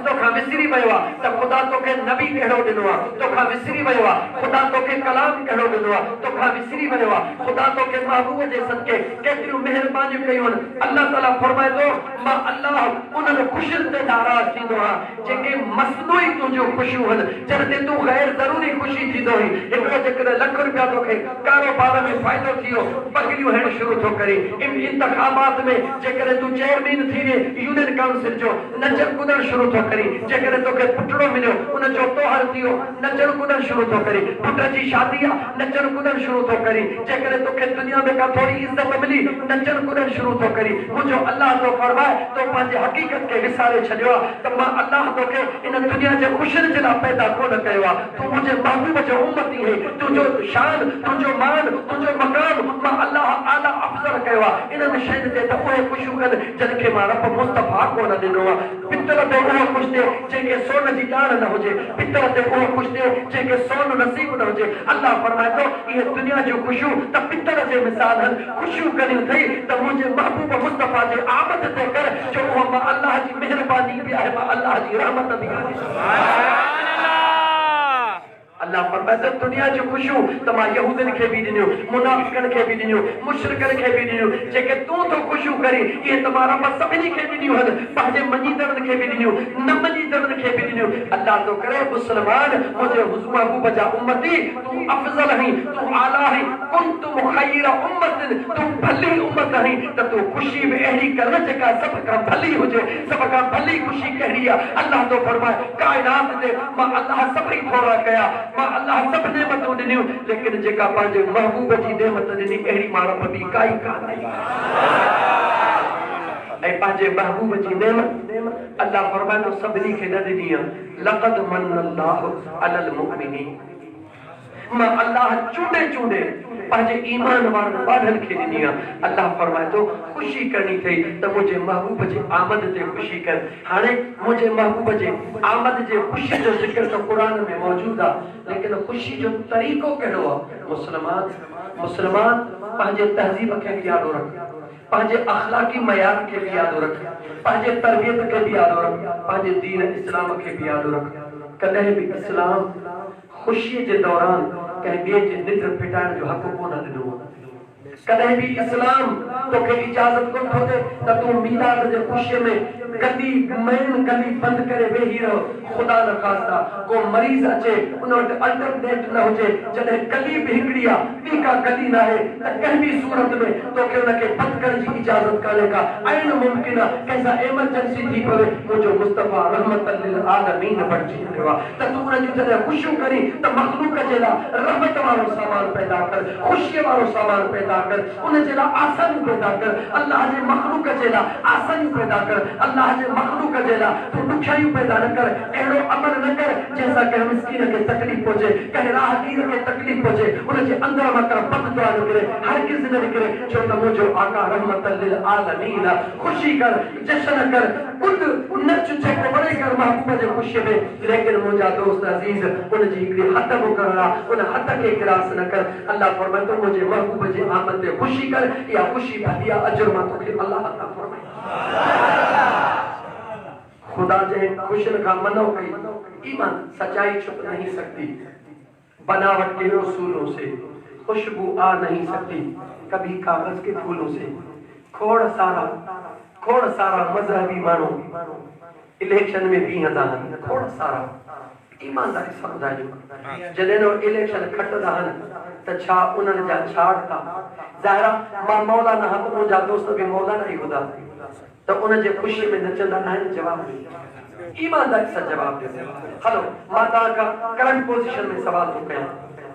तोखां विसरी वियो आहे त ख़ुदा तोखे नबी कहिड़ो ॾिनो आहे। तोखां विसरी वियो आहे ख़ुदा तोखे कलाम कहिड़ो ॾिनो आहे। तोखां विसरी वियो आहे ख़ुदा तोखे महबूब जे सदके केतिरियूं महिरबानियूं कयूं आहिनि। अल्लाह ताला फरमाए थो मां अल्लाह उन्हनि ख़ुशियुनि ते नाराज़ थींदो आहियां जेके मसनूई तुंहिंजूं ख़ुशियूं आहिनि जंहिं ते तूं ग़ैर ज़रूरी ख़ुशी थींदो हुई। हिकिड़ो जेकॾहिं लख रुपया तोखे कारोबार में फ़ाइदो थी वियो पगड़ियूं हणणु शुरू थो करे। इंतख़ाबात में जेकॾहिं तूं चेयरमैन थी विए यूनियन काउंसिल जो नचण कुदण शुरू थो करी। जेकॾहिं तोखे पुटड़ो मिलियो उनजो तोहर थी वियो नचण कुदण शुरू थो करी। पुट जी शादी आहे नचण कुदण शुरू थो करी। जेकॾहिं तोखे दुनिया में का थोरी इज़त मिली नचण कुदण शुरू थो करी। मुंहिंजो अल्लाह तो फरमाए तो पंहिंजे हक़ीक़त खे विसारे छॾियो आहे त मां अल्लाह तोखे इन दुनिया जे ख़ुशियुनि जे लाइ पैदा कोन कयो आहे। तूं मुंहिंजे महबूब जो उम्मती है। तुंहिंजो शान तुंहिंजो मान तुंहिंजो मकाम मां अल्लाह आला अफ़ज़ल कयो आहे। इन्हनि शयुनि ते त उहे ख़ुशियूं कनि जंहिंखे मां रब मुस्तफ़ा कोन ॾिनो आहे। पितल ते उहो ख़ुशि थिए जंहिंखे सोन जी ॼाण न हुजे। पितल ते उहो ख़ुशि थिए जंहिंखे सोन नसीब न हुजे। अल्लाह फरमाए थो इहे दुनिया जूं ख़ुशियूं त पितल जे मिसाल आहिनि। ख़ुशियूं करियूं अथई त मुंहिंजे महबूब मुस्तफ़ा जे आमद ते कर जो उहा मां अल्लाह जी महिरबानी बि आहे मां अल्लाह जी रहमत बि आहे। अल्लाह फरमाए थो दुनिया जूं ख़ुशियूं त मां यहूदनि खे बि ॾिनियूं मुनाफ़िक़नि खे बि ॾिनियूं मुशरिकनि खे बि ॾिनियूं। जेके तूं तो ख़ुशियूं करी इहे त मां रब सभिनी खे ॾिनियूं आहिनि। पंहिंजे मञीदड़नि खे बि ॾिनियूं न मञीदड़नि खे बि ॾिनियूं। अल्लाह तो करे मुस्लमान मुंहिंजे महबूब जा उम्मती तूं अफ़ज़ल आहीं तूं आला आहीं। कुंतुम ख़ैरा उम्मतिन तूं भली उम्मत आहीं त तूं ख़ुशी में अहिड़ी कर जेका सभ खां भली हुजे। सभ खां भली ख़ुशी कहिड़ी आहे। अल्लाह तो फरमाए काइनात ते मां अल्लाह सभई थोरा कया मां अल्लाह सब नेमतूं ॾिनियूं लेकिन जेका पंहिंजे महबूब जी नेमत ॾिनी अहिड़ी माण्हू ॿी काई कान आई ऐं पंहिंजे महबूब जी नेमत अल्लाह फरमाए थो सभिनी खे न ॾिनी आहे लक़द मन्नल्लाहु अलल मुमिनीन मां अल्लाह चूंडे चूंडे पंहिंजे ईमान वारनि ॿारनि खे ॾिनी आहे अल्लाह फरमाए थो ख़ुशी करणी अथई त मुंहिंजे महबूब जे आमद ते ख़ुशी कर हाणे मुंहिंजे महबूब जे आमद जे ख़ुशी जो ज़िक्र त क़ुरान में मौजूदु आहे लेकिन ख़ुशी जो तरीक़ो कहिड़ो आहे मुस्लमान पंहिंजे तहज़ीब खे बि यादो रख पंहिंजे अखलाकी मयार खे बि यादो रख पंहिंजे तरबियत खे बि यादो रख पंहिंजे दीन इस्लाम खे बि यादो रख कॾहिं बि इस्लाम खुशी के दौरान कहीं ॿिए जे निद्र फिटाइण जो हक़ कोन ॾिनो कॾहिं भी इस्लाम तोखे इजाज़त कोन थो ॾे त तूं मीलाद जे ख़ुशीअ में गली मेन गली बंद करे वेही रहो ख़ुदा न ख़ास्ता को मरीज़ अचे उन वटि अल्टरनेट न हुजे जॾहिं गली बि हिकिड़ी आहे ॿी का गली न आहे त कंहिं बि सूरत में तोखे उनखे बंदि करण जी इजाज़त कान्हे का आइन मुमकिन आहे कंहिंसां एमरजेंसी थी पवे मुंहिंजो मुस्तफ़ा रहमतल लिल आलमीन बणिजी वियो आहे त तूं उन जूं जॾहिं ख़ुशियूं करी त मख़लूक जे लाइ रहमत वारो सामान पैदा कर ख़ुशीअ वारो सामान पैदा कर उन जे लाइ आसानियूं पैदा कर अल्लाह जे मख़लूक जे लाइ आसानियूं पैदा कर अल्लाह जे मख़लूक जे लाइ तूं ॾुखियाइयूं पैदा न कर अहिड़ो अमल न कर जंहिंसां कंहिं मिस्कीन खे तकलीफ़ पहुचे कंहिं राहगीर खे तकलीफ़ पहुचे उन जे अंदर मां का बददुआ निकिरे हरगिज़ न निकिरे छो त मुंहिंजो आका रहमतल लिल आलमीन ख़ुशी कर जश्न कर कुद नच जेको वणे कर महबूब जे ख़ुशीअ में लेकिन मुंहिंजा दोस्त अज़ीज़ उन जी हिकिड़ी हद मुक़ररु आहे उन हद खे गिरास न कर अल्लाह फरमाए थो मुंहिंजे महबूब जे आमद ते ख़ुशी कर या ख़ुशी भली आहे अजर मां तोखे अल्लाह अता फरमाए खुदा जे खुशन का मनो कई ईमान सच्चाई छुप नहीं सकती बनावट के उसूलों से खुशबू आ नहीं सकती कभी कागज के फूलों से खोड़ सारा मजहबी मानो इलेक्शन में भी हदा खोड़ सारा ईमानदारी समझाइजो जॾहिं नो इलेक्शन खटदा त छा उन्हनि जा छाड़ता ज़ाहिरा मां मौलाना हक़ मुंहिंजा दोस्त भी मौलाना ही हूंदा तो उन जे ख़ुशी में नचंदा आहिनि जवाब ईमानदारी सां जवाब ॾियो हलो मां तव्हां करंट पोजीशन में सवाल थो कयां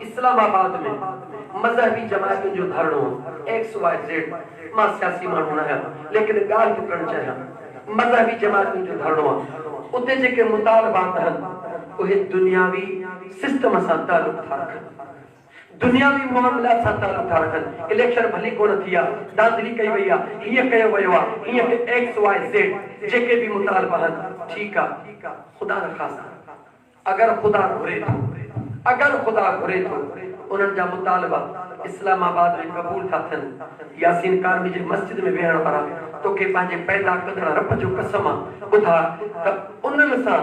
इस्लामाबाद में मजहबी जमातुनि जो धरणो XYZ मां सियासी माण्हू न आहियां लेकिन ॻाल्हि थो करणु चाहियां मजहबी जमातुनि जो धरणो आहे उते जेके मुतालबात आहिनि उहे दुनियावी सिस्टम सां तालुक था रखनि दुनियावी मामलात सां तालुक था रखनि इलेक्शन भली कोन थी आहे दांधली कई वई आहे हीअं कयो वियो आहे हीअं XYZ जेके भी मुतालबा आहिनि ठीकु आहे ख़ुदा न ख़ास्ता अगर खुदा घुरे थो उन्हनि जा मुतालबा इस्लामाबाद में क़बूल था थियनि यासीन कारमी जे मस्जिद में वेहण वारा तोखे पंहिंजे पैदा कंदड़ रब जो कसम आहे ॿुधा त उन्हनि सां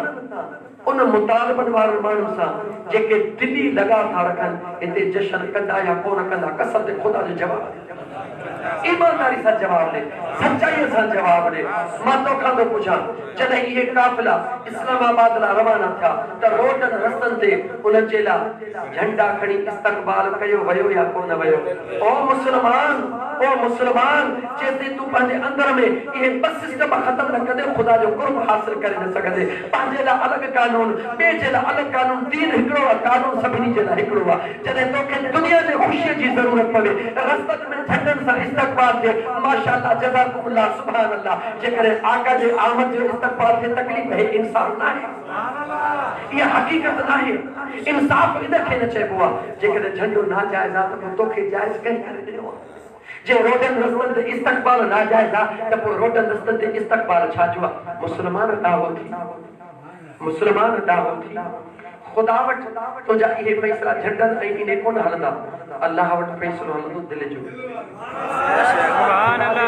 उन मुतालबनि वारनि माण्हुनि सां जेके दिली लगाव था रखनि हिते जश्न कंदा या कोन कंदा कसम ते ख़ुदा जो जवाब ईमानदारी सां जवाब ॾे सच्चाईअ सां जवाब ॾे मां तोखां थो पुछां जॾहिं इहे काफ़िला इस्लामाबाद लाइ रवाना थिया त रोडनि रस्तनि ते उन जे लाइ झंडा खणी इस्तक़बाल कयो वियो या कोन वियो ओ मुस्लमान जेसिताईं तूं पंहिंजे अंदर में इहे ॿ सिस्टम ख़तम न कंदे ख़ुदा जो कुर्ब हासिल करे न सघंदे पंहिंजे लाइ अलॻि कानून ॿिए जे लाइ अलॻि कानून दीन हिकिड़ो आहे कानून सभिनी जे लाइ हिकिड़ो आहे जॾहिं तोखे दुनिया जे ख़ुशीअ जी ज़रूरत पवे रस्तनि में झंडनि सां इस्तक़बाल थिए माशाअल्लाह जज़ाकुमुल्लाह सुभान अल्लाह जेकॾहिं आका जे आमद जो इस्तक़बाल थिए तकलीफ़ है इंसाफ न आहे इहा हक़ीक़त न आहे इंसाफ इन खे न चइबो आहे जेकॾहिं झंडो नाजाइज़ आहे त पोइ तोखे जाइज़ कंहिं करे ॾिनो आहे जे रोडनि रस्तनि ते इस्तक़बाल नाजाइज़ आहे त पोइ रोडनि रस्तनि ते इस्तक़बाल छा जो आहे मुस्लमान दावत थी खुदा वटि तुंहिंजा इहे फ़ैसिला झंडनि ऐं इने कोन हलंदा अल्लाह वटि फ़ैसिलो हलंदो दिलि जो सुभान अल्लाह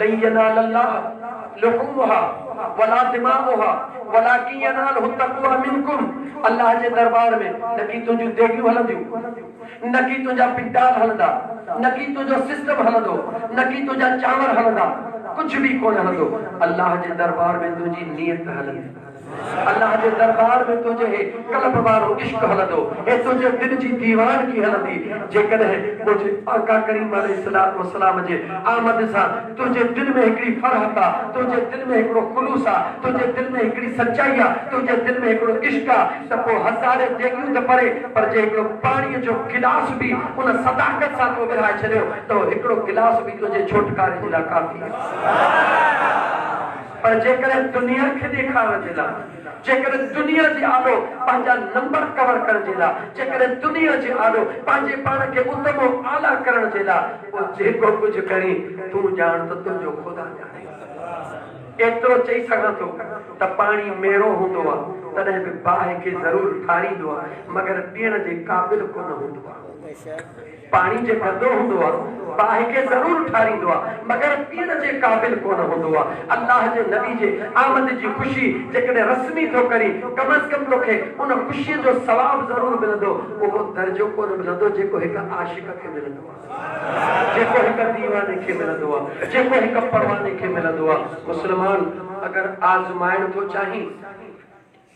लन यनालल्लाह लुहुमुहा वला दिमाउहा वलाकिन यनालहु तक़वा मिनकुम अल्लाह जे दरबार में न की तुंहिंजूं देगियूं हलंदियूं न की तुंहिंजा पिंडाल हलंदा न की तुंहिंजो सिस्टम हलंदो न की तुंहिंजा चांवर हलंदा कुछ भी कोन हलंदो अल्लाह जे दरबार में तुंहिंजी नियत हलंदी अल्लाह जे दरबार में तुझे कल्ब वारो इश्क हलंदो ए तुझे दिल जी दीवानगी हलंदी जेकॾहिं मुझे आका करीम अलैहिस्सलातु वस्सलाम जे आमद सां तुझे दिल में हिकड़ी फरहत आ तुझे दिल में हिकड़ो खुलूस आ तुझे दिल में हिकड़ी सच्चाई आ तुझे दिल में हिकड़ो इश्क आ त पोइ हज़ारे देगियूं त परे पर जे हिकड़ो पाणीअ जो गिलास भी उन सदाकत सां तो विरहाए छॾियो त हिकड़ो गिलास भी तुझे छुटकारे जे लाइ काफ़ी आहे पर जेकॾहिं दुनिया खे ॾेखारण जे लाइ जेकॾहिं दुनिया जे आॾो पंहिंजा नंबर कवर करण जे लाइ जेकॾहिं दुनिया जे आॾो पंहिंजे पाण खे उतमो आला करण जे लाइ पोइ जेको कुझु करी तूं ॼाण त तुंहिंजो ख़ुदा ॼाणे एतिरो चई सघां थो त पाणी मेरो हूंदो आहे तॾहिं बि बाहि खे ज़रूरु ठारींदो आहे मगर पीअण जे क़ाबिल कोन हूंदो आहे पाणी जे गंदो हूंदो आहे बाहि खे ज़रूरु ठारींदो आहे मगर पीअण जे क़ाबिल कोन हूंदो आहे अल्लाह जे नबी जे आमद जी ख़ुशी जेकॾहिं रस्मी थो करी कम अज़ कम तोखे उन ख़ुशीअ जो सवाबु ज़रूरु मिलंदो उहो दर्जो कोन मिलंदो जेको हिकु आशिक़ खे मिलंदो आहे जेको हिकु दीवाने खे मिलंदो आहे जेको हिकु परवाने खे मिलंदो आहे मुस्लमान अगरि आज़माइण थो चाहीं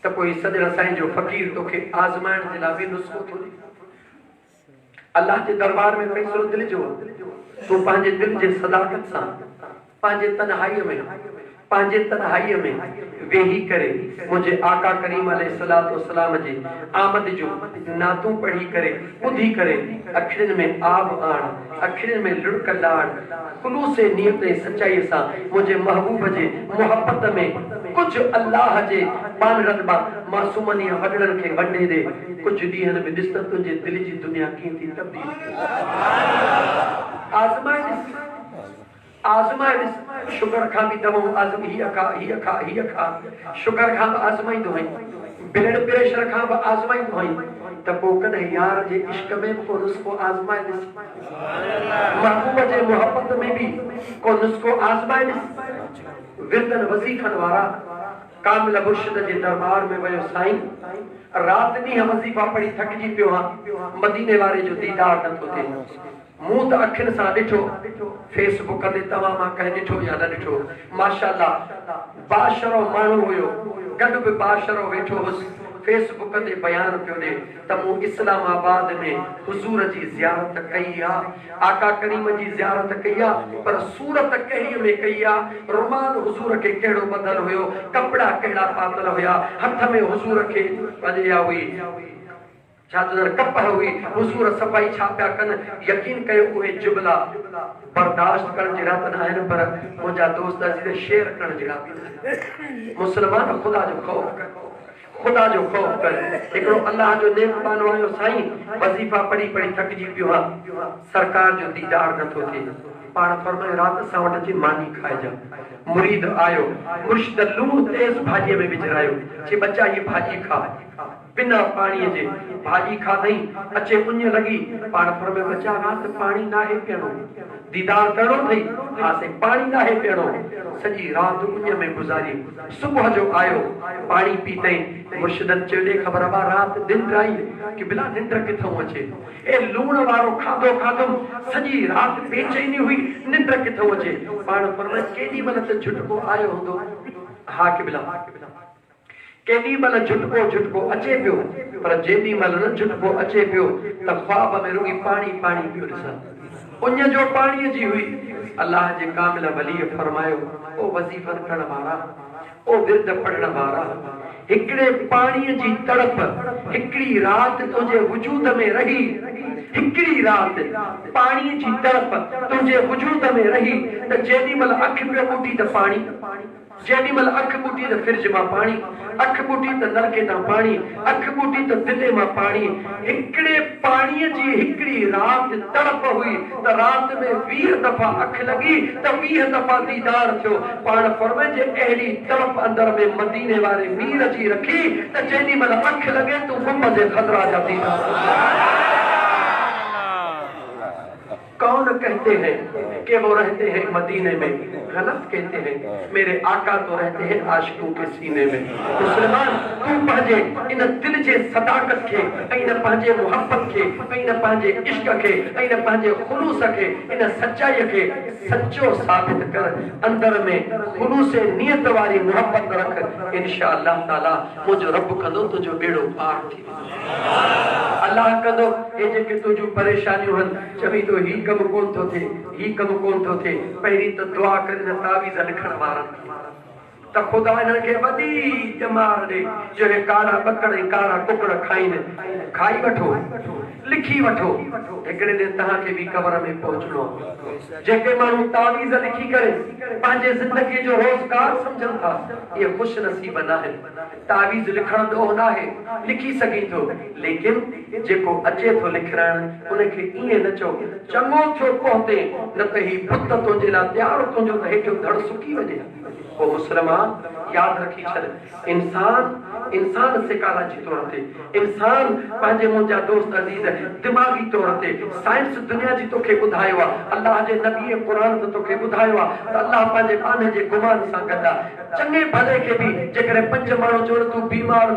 त पोइ सॼण साईं जो फ़क़ीर तोखे आज़माइण जे लाइ बि नुस्ख़ो थो ॾे अल्लाह जे दरबार में फ़ैसिलो दिल जो तूं पंहिंजे दिल जे सदाकत सां पंहिंजे तन्हाईअ में वेही करे मुझे आका करीम अलैहिस्सलातु वस्सलाम जे आमद जो नातूं पढ़ी करे ॿुधी करे अखियुनि में आब आण अखियुनि में लुड़क लाड़ खुलूस नियत ऐं सचाईअ सां मुझे महबूब जे मोहब्बत में कुछ अल्लाह जे बानरनि मां मासूमनि या वॾड़नि खे वंडे दे कुछ ॾींहंनि में ॾिस त तुंहिंजे दिल जी दुनिया कीअं थी तब्दील आज़माए ॾिस शुगर खां बि दवाऊं हीअ खा शुगर खां बि आज़माईंदो आहीं ब्लड प्रेशर खां बि आज़माईंदो आहीं त पोइ कॾहिं यार जे इश्क में बि को नुस्ख़ो आज़माए ॾिस महबूब जे मोहब्बत में बि को नुस्ख़ो आज़माए ॾिस विर्दन वज़ीफ़नि वारा कामिल मुर्शिद जे दरबार में वियो साईं रात ॾींहं वज़ीफ़ा पढ़ी थकिजी पियो आहे मदीने वारे जो दीदार नथो थिए मूं त अखियुनि सां ॾिठो फेसबुक ते तव्हां मां कंहिं ॾिठो या न ॾिठो माशाअल्लाह बाशरो माण्हू हुयो गॾु बि बाशरो वेठो हुयुसि फेसबुक ते बयान पियो ॾे त मूं इस्लामाबाद में हुज़ूर जी ज़ियारत कई आहे आका करीम जी ज़ियारत कई आहे पर सूरत कहिड़ीअ में कई आहे रुमाल हुज़ूर खे कहिड़ो ॿधल हुयो कपिड़ा कहिड़ा पातल हुया हथ में हुज़ूर खे ॿधिया हुई छा चवंदा कप हुई हुज़ूर सफ़ाई छा पिया कनि यकीन कयो उहे जुमला बर्दाश्त करण जहिड़ा त न आहिनि पर मुंहिंजा दोस्त शेयर करण जहिड़ा बि मुस्लमान ख़ुदा जो ख़ौफ़ कर ख़ुदा जो ख़ौफ़ कर हिकिड़ो अल्लाह जो नेकबानो आयो साईं वज़ीफ़ा पढ़ी पढ़ी थकिजी पियो आहे सरकार जो दीदार नथो थिए पाण फरमाए राति सां वटि अची मानी खाइजा मुरीद आयो मुर्शिद लूण तेज़ भाॼीअ में विझरायो चई बच्चा ये भाॼी खा बिना पाणीअ जे भाॼी खाधई अचे उञ लॻी पाण फरमाए बच्चा राति पाणी नाहे पीअणो दीदार करणो अथई हा साईं पाणी नाहे पीअणो सॼी राति उञ में गुज़ारी सुबुह जो आयो पाणी पीतई मुर्शिदनि चयो ॾे ख़बर आहे राति निंड आई कि बिला निंड किथां अचे ए लूण वारो खाधो खाधुमि सॼी राति बेचैनी हुई निंड किथां अचे पाण फरमाए केॾी महिल त झुटको आयो हूंदो हा कि बिला केॾी महिल झुटको अचे पियो पर जेॾी महिल न झुटको अचे पियो त ख्वाब में रुॻी पाणी पाणी पियो ॾिसां उञ जो पाणीअ जी हुई अल्लाह जे कामिल वलीअ फरमायो ओ वज़ीफ़न करण वारा ओ विर्द पढ़ण वारा हिकिड़े पाणीअ जी तड़प हिकिड़ी राति तुंहिंजे वजूद में रही हिकिड़ी राति पाणीअ जी तड़प तुंहिंजे वजूद में रही त जेॾी महिल अखि पियो ॿुधी त पाणी जेॾी महिल अखि ॿुधी त फ्रिज मां पाणी अखि ॿुधी त नलके तां पाणी अखि ॿुधी त दिले मां पाणी हिकिड़े पाणीअ जी हिकिड़ी राति तड़प हुई त राति में 20 दफ़ा अखि लॻी त 20 दफ़ा दीदार थियो पाण फरमाए जे अहिड़ी तड़प अंदर में मदीने वारे मीर जी रखी त जेॾी महिल अखि लॻे तूं गुंबद ख़ज़रा जा दीदार कौन कहते हैं कि वो रहते हैं मदीने में, गलत कहते हैं। मेरे आका तो रहते हैं आशिकों के सीने में। मुसलमान तू पंहिंजे इन दिल जे सदाकत के, इन पंहिंजे मोहब्बत के, इन पंहिंजे इश्क के, इन पंहिंजे खुलूस के, इन सच्चाई के सच्चो साबित कर। अंदर में खुलूस नियत वाली मोहब्बत रख, इंशाअल्लाह ताला मुझो रब कंदो तुझो बेड़ो पार थी। अल्लाह कंदो ये जेके तुझो परेशानियूं हन, चवी तो ही कम कोन थो थे, ही कम कोन थो थे, पहिरीं त दुआ करे न तावीज़ लिखण वारनि त खुदा इन्हनि खे वॾी ॼमार ॾे, जो हे कारा ॿकड़ ऐं कारा कुकड़ खाइनि, खाई वठो, लिखी वठो। हिकिड़े ॾींहुं तव्हांखे बि कबर में पहुचणो आहे। जेके माण्हू तावीज़ लिखी करे पंहिंजे ज़िंदगी जो रोज़गार सम्झनि था, इहे ख़ुशि नसीब न आहिनि। तावीज़ लिखण ॾोह न आहे, लिखी सघी थो, लेकिन जेको अचे थो लिखराइण उनखे ईअं न चओ चङो थियो पहुते, न त ही बुत तुंहिंजे लाइ तयारु तुंहिंजो त हेठियो धड़ सुकी वञे। ओ मुसलमान याद रखी छॾ, इंसान सिकालॉजी तौर ते, इंसान पंहिंजे मुंहिंजा दोस्त अज़ीज़ दिमाग़ी तौर ते साइंस दुनिया जी तोखे ॿुधायो आहे, अल्लाह जे नबी क़ुरान त तोखे ॿुधायो आहे त अल्लाह पंहिंजे पाने जे गुमान सां गॾु आहे। चङे भले खे बि जेकॾहिं 5 माण्हू चवनि तूं बीमार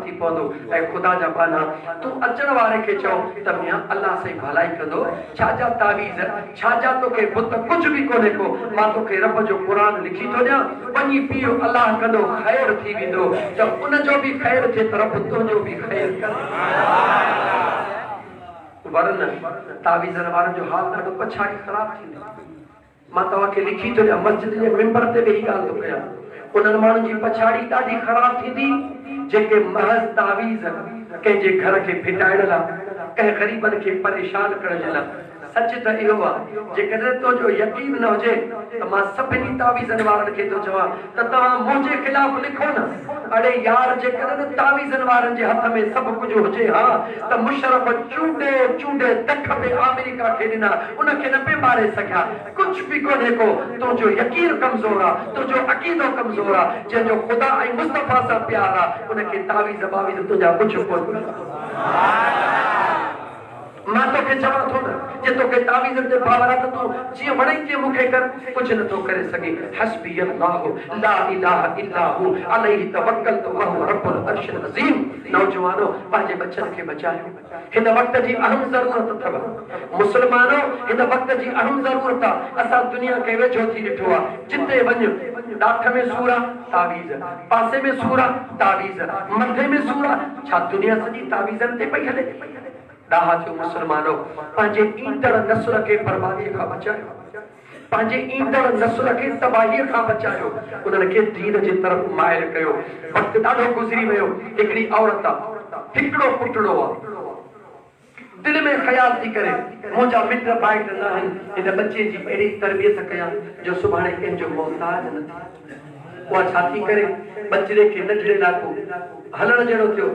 थी पवंदो, ऐं ख़ुदा जा पाना तूं अचण वारे खे चओ त मियां अल्लाह साईं भलाई कंदो, छाजा तावीज़, छाजा तोखे बुत, कुझु बि कोन्हे को, मां तोखे रब जो क़ुरान लिखी थो ॾियां, वञी पीओ, अल्लाह कंदो ख़ैर थी वेंदो। जब उनजो बि ख़ैर थिए त रब तुंहिंजो बि ख़ैर करे। वरन तावीज़नि वारनि जो हाल ॾाढो पछाड़ी ख़राब थींदो। मां तव्हांखे लिखी थो ॾियां, मस्जिद जे मिंबर ते वेही ॻाल्हि थो कयां, उन्हनि माण्हुनि जी पछाड़ी ॾाढी ख़राब थींदी जेके महज़ तावीज़ कंहिंजे घर खे फिटाइण लाइ, कंहिं ग़रीबनि खे परेशान करण जे लाइ। सच त इहो आहे, जेकॾहिं तुंहिंजो यकीन न हुजे त मां सभिनी तावीज़नि वारनि खे थो चवां त तव्हां मुंहिंजे ख़िलाफ़ लिखो न। अड़े यार, जेकॾहिं तावीज़नि वारनि जे हथ में सभु कुझु हुजे हा त मुशर्रफ चूंडे दख पे अमेरिका खे ॾिना, उनखे न पे मारे सघिया। कुझु बि कोन्हे को, तुंहिंजो यकीन कमज़ोर आहे, तुंहिंजो अक़ीदो कमज़ोर आहे। जंहिंजो ख़ुदा ऐं मुस्तफ़ा सां प्यार आहे उनखे तावीज़ बावीज़ तुंहिंजा कुझु कोन्हे। मां तोखे चवां थो न, जे तोखे तावीज़नि ते बावर आहे त तूं जीअं वणे तीअं मूंखे कर, कुझु नथो करे सघे। हस्बी अल्लाहु ला इलाहा इल्ला हू अलैहि तवक्कलतु व हुव रब्बुल अर्शिल अज़ीम। नौजवानो, पंहिंजे बच्चनि खे बचायो, हिन वक़्त जी अहम ज़रूरत अथव। मुसलमानो, हिन वक़्त जी अहम ज़रूरत आहे। असां दुनिया खे वेझो थी ॾिठो आहे, जिते वञ ॾाठ में सूर आहे तावीज़, पासे में सूर आहे तावीज़, मथे में सूर आहे। छा दुनिया सॼी तावीज़नि ते पई हले? ॾाहा थियो मुसलमानो, पंहिंजे ईंदड़ नस्ल खे बर्बादीअ खां बचायो, पंहिंजे ईंदड़ नस्ल खे तबाहीअ खां बचायो, उन्हनि खे दीन जे तरफ़ माइल कयो। वक़्तु ॾाढो गुज़री वियो। हिकिड़ी औरत आहे, हिकिड़ो पुटड़ो आहे, दिल में ख़्याल थी करे मुंहिंजा मिट माइट न आहिनि, हिन बच्चे जी अहिड़ी तरबियत कयां जो सुभाणे कंहिंजो मोहताज न थिए। उहा छा थी करे, बचिड़े खे नंढड़े लाको हलण जहिड़ो थियो,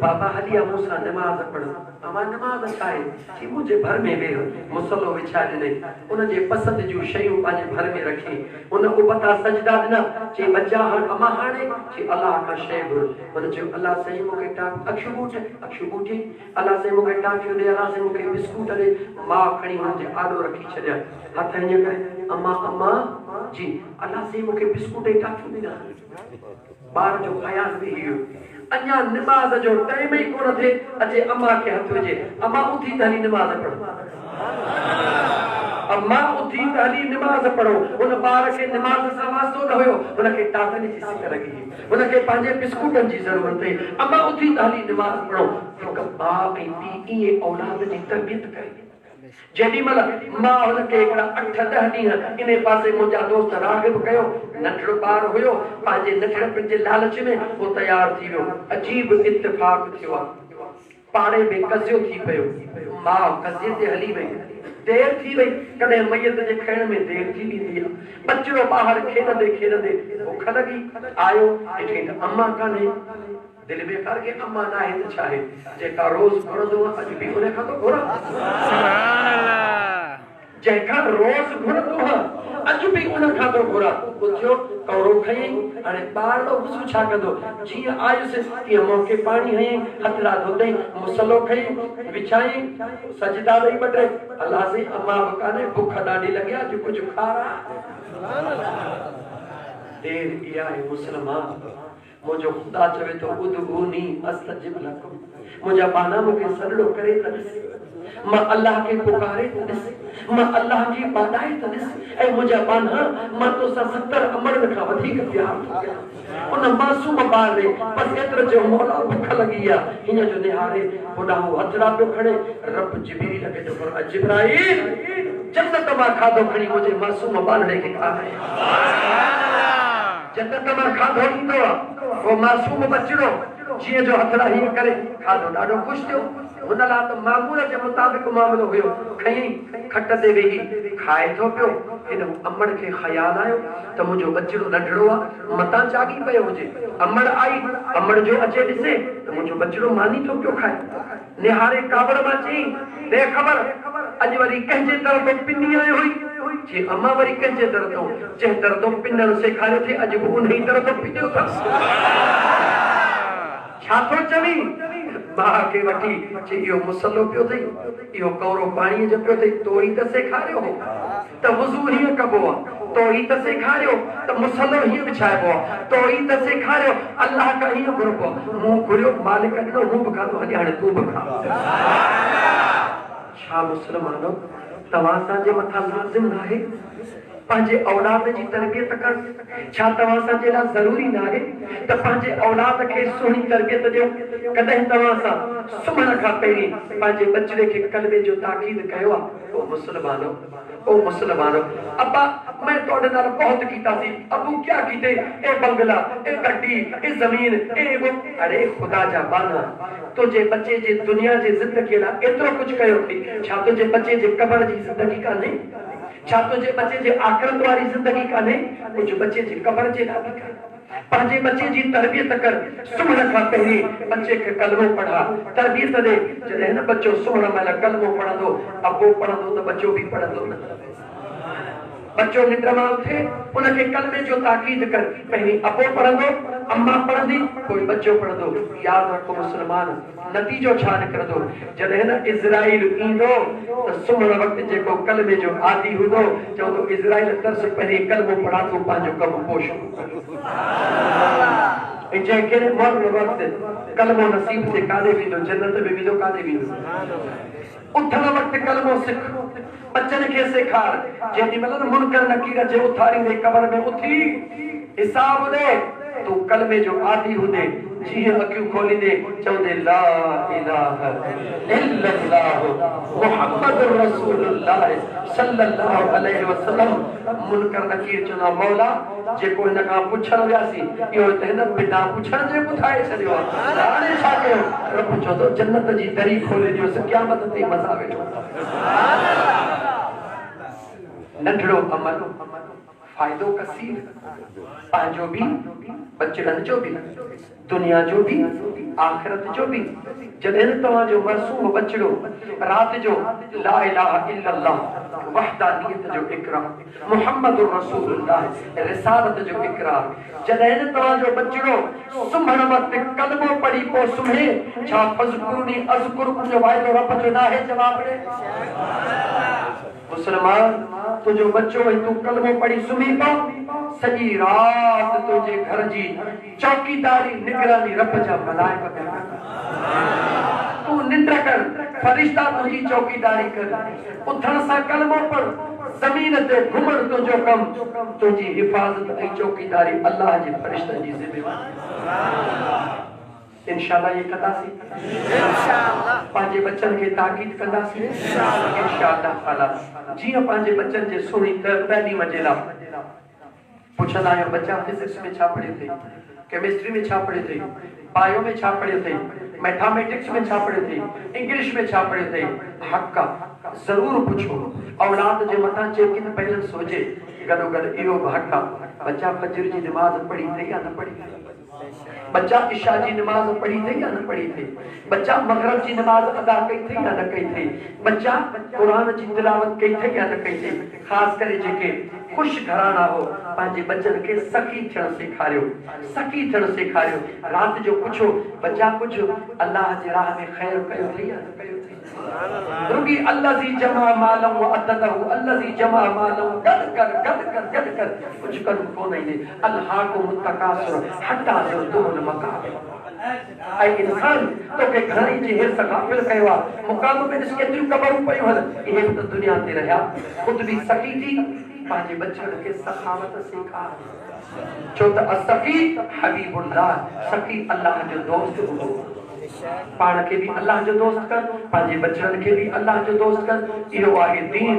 बाबा हली आ मूंसां नमाज़ पढ़ो। अमा नमाज़ छा आहे? चई मुंहिंजे भर में वेह, मुसलो विछाए ॾिनई, उनजे पसंदि जूं शयूं पंहिंजे भर में रखी, उन उबता सजदा ॾिना। चई बच्चा अमा हाणे? चई अलाह खां शइ घुर। हुन चयो अलाह साईं मूंखे अखियूं ॿूटे, अलाह साईं मूंखे टाफियूं ॾे, अलाह साईं मूंखे बिस्कुट ॾे। मां खणी हुनजे आॾो रखी छॾिया, हथ हीअं करे, अमा जी अलाह साईं मूंखे बिस्कुट ऐं टाफियूं ॾिना। ॿार जो ख़्याल बि इहो, अञा नमाज़ जो टाइम ई कोन थिए, अचे अम्मा खे हथ विझे, अम्मा उथी त हली नमाज़ पढ़ो, अम्मा उथी त हली नमाज़ पढ़ो। उन ॿार खे नमाज़ सां वास्तो न हुयो, हुनखे टाफियुनि जी सिक लॻी, हुनखे पंहिंजे बिस्कुटनि जी ज़रूरत हुई। अम्मा उथी त हली नमाज़ पढ़ो। हिकु भाउ ऐं पीउ इहे औलाद जी तरबियत करे। जेॾी महिल मां हुनखे हिकिड़ा 8-10 ॾींहं इन पासे मुंहिंजा दोस्त राग़िब कयो, नंढड़ो ॿार हुयो, पंहिंजे नंढड़पण जे लालच में उहो तयारु थी वियो। अजीब इत्तिफ़ाक़ थियो आहे, पाड़े में कज़ियो थी पियो, माउ कज़िए ते हली वई, देर थी वई। कॾहिं मैयत जे खणण में देर थी वेंदी आहे। बचिड़ो ॿाहिरि खेॾंदे बुख लॻी आयो, ॾिठई त अम्मा कान्हे। दिल में कर के अम्मा ना है तो चाहे जेका रोज घुरंदो अॼु बि उन खां थो घुरां। जंहिंखां रोज़ घुरंदो हा अॼु बि उन खां थो घुरां उथियो कौरो खयईं हाणे ॿारड़ो वुज़ू छा कंदो जीअं आयुसि तीअं मौके पाणी हयईं हथड़ा धोतईं मुसलो खयईं विछाईं सजदा ॾेई ॿ टे अलाह से अम्मा बि कान्हे बुख ॾाढी लॻी आहे अॼु कुझु खारा देर इहा आहे मुस्लमान मुंहिंजो ख़ुदा चवे थो उदऊनी अस्तजिब लकुम मुंहिंजा बाना मूंखे सॾड़ो करे त ॾिस मां अल्लाह खे पुकारे त ॾिस मां अल्लाह खे ॿाॾाए त ॾिस ऐं मुंहिंजा बाना मां तोसां 70 अमरनि खां वधीक प्यार थो कयां उन मासूम ॿार रे बसि एतिरो जो मौला बुख लॻी आहे हिन जो निहारे होॾां हू हथड़ा पियो खणे रब जिबरील खे चयो जिब्राईल जन्नत मां खाधो खणी मुंहिंजे मासूम ॿारड़े खे खाराए जन्नत मां खाधो ईंदो आहे वो मासूम बचिड़ो जीअं जो हथड़ा हीअं करे खाधो ॾाढो ख़ुशि थियो हुन लाइ त मामूल जे मुताबिक़ मामिलो हुयो खयईं खट ते वेही खाए थो पियो हिन अमड़ खे ख़्याल आयो त मुंहिंजो बचिड़ो नंढड़ो आहे मतां जागी पियो हुजे अमड़ आई अमड़ जो अचे ॾिसे त मुंहिंजो बचिड़ो मानी थो पियो खाए निहारे कावड़ मां चई दे ख़बर अॼु वरी कंहिंजे तरफ़ पिनी आई हुई जी अम्मा वरी कंहिंजे तरफ़ जंहिं तरफ़ पिनण सेखारियो थे अॼु उन ई तरफ़ पिनियो अथसि छा थो चवी मां खे वठी जे इहो मुसलो पियो अथई इहो कौरो पाणीअ जो पियो अथई तो ई त सेखारियो हो त वुज़ू हीअं कबो आहे तो ई त सेखारियो त मुसलो हीअं विछाइबो आहे तो ई त सेखारियो अल्लाह खां हीअं घुरबो आहे मूं घुरियो मालिक ॾिनो हू बि खाधो हली हाणे तूं बि खा छा मुस्लमानो तव्हां असांजे मथां लाज़िम न आहे पंहिंजे औलाद जी तरबियत कर छा तव्हां असांजे लाइ ज़रूरी न आहे त पंहिंजे औलाद खे सुहिणी तरबियत ॾियो कॾहिं तव्हां सां सुम्हण खां पहिरीं पंहिंजे बचिड़े खे कलमे जो ताकीद कयो आहे ओ मुसलमानो अब्बा मैं तोड़े नाल बहुत कीता सी अबू क्या कीते ए बंगला ए गड्डी ए जमीन ए वो अरे खुदा जा बाना तुझे बच्चे जे दुनिया जे जिंदगी ला एतरो कुछ कयो थी छा तुझे बच्चे जे कब्र जी जिंदगी का नहीं छा तुझे बच्चे जे आखिरत वाली जिंदगी का नहीं कुछ बच्चे जे कब्र जे ला भी कर पंहिंजे बच्चे जी तरबियत कर सुम्हण खां पहिरीं बच्चे खे कलमो पढ़ा तरबियत दे जॾहिं न बच्चो सुम्हण महिल कलमो पढ़ंदो अबो पढ़ंदो त बच्चो बि पढ़ंदो न बच्चो निंड मां उथे उनखे कलमे जो ताकीद कर पहिरीं अबो पढ़ंदो अम्मा पढ़ंदी कोई बच्चो पढ़ंदो यादि रखो मुस्लमान नतीजो छा निकिरंदो जॾहिं न इज़राइल ईंदो त सुम्हण वक़्तु जेको कलमे जो आदी हूंदो चवंदो इज़राइल तरस पहिरीं कलमो पढ़ा तूं पंहिंजो कमु पोइ शुरू कर ऐं जंहिंखे मरण वक़्तु कलमो नसीब थिए काॾे वेंदो जन्नत में वेंदो काॾे वेंदो उथण वक़्तु कलमो सिख बच्चन खे सेखार जेॾी महिल न मुनकर नकीर जे उथारींदे कब्र में उथी हिसाब ॾे तूं कलमे जो आदी हूंदे जीअं अखियूं खोलींदे चवंदे ला इलाहा इल्लल्लाह मुहम्मदुर रसूलुल्लाह सल्लल्लाहु अलैहि वसल्लम मुनकर नकीर चवंदा मौला जेको हिन खां पुछण वियासीं इहो त हिन बिना पुछण जे ॿुधाए छॾियो आहे हाणे छा कयो रब चवंदो जन्नत जी दरी खोले ॾियोसि क़यामत ते मज़ा वेठो नंढड़ो अमल फ़ाइदो कसीर पंहिंजो बि बचड़नि जो बि दुनिया जो भी आखिरत जो भी जॾहिं तव्हांजो मासूम बचड़ो रात जो ला इलाहा इल्लल्लाह वहदानियत जो इकरार मुहम्मदुर रसूलुल्लाह रिसालत जो इकरार जॾहिं तव्हांजो बचड़ो सुम्हण वक़्तु कलमो पढ़ी पोइ सुम्हे छा फज़कुरुनी अज़कुरुकुम जो वाइदो रब जो न आहे जवाब ॾे मुसलमान तुझो बच्चो है तू कलमो पढ़ी सुम्ही पओ सॼी रात तुझे घर जी चौकीदारी निगरानी रब जा मलाइका पिया तू निंड कर फरिश्ता तुझी चौकीदारी कर उथण सां कलमो पढ़ ज़मीन ते घुमण तुझो कम तुझी हिफाज़त ऐं चौकीदारी अल्लाह जे फरिश्तनि जी ज़िम्मेवारी इंशाअल्लाह ये कंदासीं इंशाअल्लाह पंहिंजे बच्चन खे ताकीद कंदासीं इंशाअल्लाह ताला जीअं पंहिंजे बच्चन जे सुहिणी तइलीम जे लाइ पुछंदा आहियूं बच्चा फिजिक्स में छा पढ़ियो अथई केमिस्ट्री में छा पढ़ियो अथई बायो में छा पढ़ियो अथई मैथमेटिक्स में छा पढ़ियो अथई इंग्लिश में छा पढ़ियो अथई हक़ ज़रूर पुछो औलाद जे मथां जेकी बैलेंस हुजे गॾो गॾु इहो बि हक़ आहे बच्चा फजर जी नमाज़ पढ़ी अथई या न पढ़ी बच्चा इशा जी नमाज पढ़ी थे या न पढ़ी थे, बच्चा मगरब जी नमाज अदा कई थे या न कई थे, बच्चा कुरान जी तिलावत कई थे या न कई थे। खास करे जेके खुश घराना हो पंहिंजे बच्चन के सखी थियण सेखारियो, सखी थियण सेखारियो। रात जो पुछो बच्चा कुछ अल्लाह जी राह में खैर कयो थे या न कयो थे। रुगी अल्लाजी जमा मालम व अददहु, अल्लाजी जमा मालम गद कर कुछ कर को नहीं दे। अल्लाह को मुतकासुर हटा ज़ुर्तुल मकाबिर। ऐ इंसान तो के घणी जी हिर्स गाफिल कयो मुकाम में ॾिस केतिरियूं कबरूं पयूं हल। इहे त दुनिया ते रहिया, खुद भी सखी थी पंहिंजे बचन के सखावत सेखार। छो त असखी हबीबुल्लाह, सखी अल्लाह जो दोस्त हो। पाण के भी अल्लाह जो दोस्त कर, पंहिंजे बचन के भी अल्लाह जो दोस्त कर। इहो आहे दीन,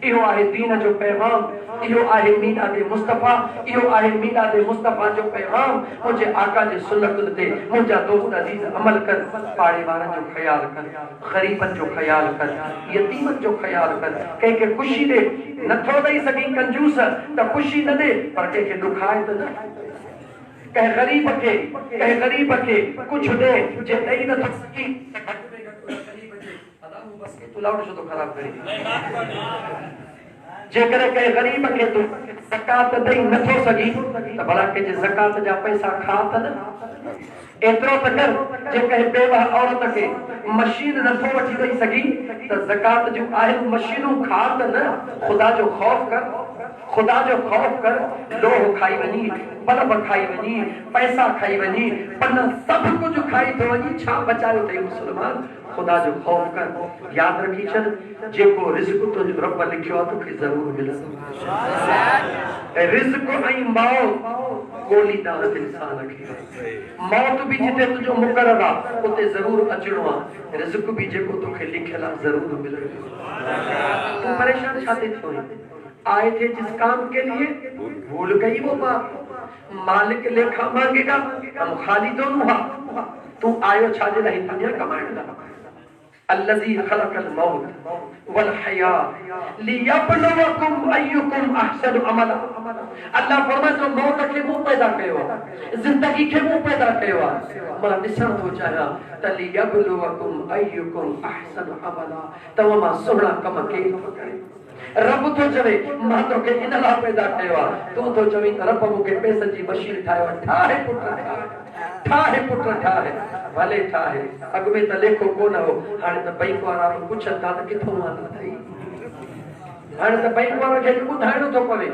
इहो आहे दीन जो पैगाम, इहो आहे मीलाद मुस्तफा, इहो आहे मीलाद मुस्तफा जो पैगाम। मुझे आका जे सुन्नतुन ते मुंहिंजा दोस्त अजीज अमल कर। पाड़े वारन जो ख्याल कर, गरीबन जो ख्याल कर, यतीमन जो ख्याल कर। कंहिंखे ख़ुशी दे, नथो ॾेई सघी कंजूस त ख़ुशी न दे, पर कंहिंखे ॾुखाए त न। कंहिं ग़रीब खे कुछ दे, जे ॾेई नथो सघी तू लाउड छो तो ख़राब करी। जेकर कंहिं ग़रीब खे तू ज़कात ॾेई नथो सघी त भला कंहिंजे ज़कात जा पैसा खा त न। एतिरो त कर, जे कंहिं बेवा औरत खे मशीन नथो वठी ॾेई सघी त ज़कात जूं आहिनि मशीनूं खा त न। ख़ुदा जो ख़ौफ़ कर, ख़ुदा जो ख़ौफ़ कर। लोह खाई वञी, बल्ब खाई वञी, पैसा खाई वञी, पन सभु कुझु खाई थो वञी, छा बचायो अथई मुस्लमान। ख़ुदा जो ख़ौफ़ कर। यादि रखी छॾ, जेको रिज़्क़ तुंहिंजो रब लिखियो आहे तोखे ज़रूरु मिलंदो। ऐं रिज़्क़ ऐं मौत ॻोल्हींदा इंसान खे। मौत भी जिते तुझो मुक़रर आहे उते ज़रूरु अचणो आहे। रिज़्क़ भी जेको तोखे लिखियल आहे ज़रूरु मिलंदो। तूं परेशान छा थी थियो? आए थे जिस काम के लिए भूल गई वो बात। मालिक लेखा मांगेगा, हम खाली दोनों हा। तू आयो छाजे लाइ? दुनिया कमाइण लाइ। अल्लज़ी ख़लक़ल मौत वल हया लियब्लुवकुम अय्युकुम अहसनु अमला। अल्लाह फरमाए तो मौत खे मूं पैदा कयो आहे, ज़िंदगी खे मूं पैदा कयो आहे। मां ॾिसण थो चाहियां त लियब्लुवकुम अय्युकुम अहसनु अमला, तव्हां मां सुहिणा कम केरु थो करे। रब तो चवे मां तोखे इन लाइ पैदा कयो आहे। तूं तो चवीं त रब मूंखे पैसनि जी मशीन ठाहियो आहे। ठाहे पुट ठाहे पुट ठाहे, भले ठाहे। अॻु में त लेखो कोन हो, हाणे त बैंक वारा बि पुछनि था त किथां आंदा अथई। हाणे त बैंक वारा खे ॿुधाइणो थो पवे।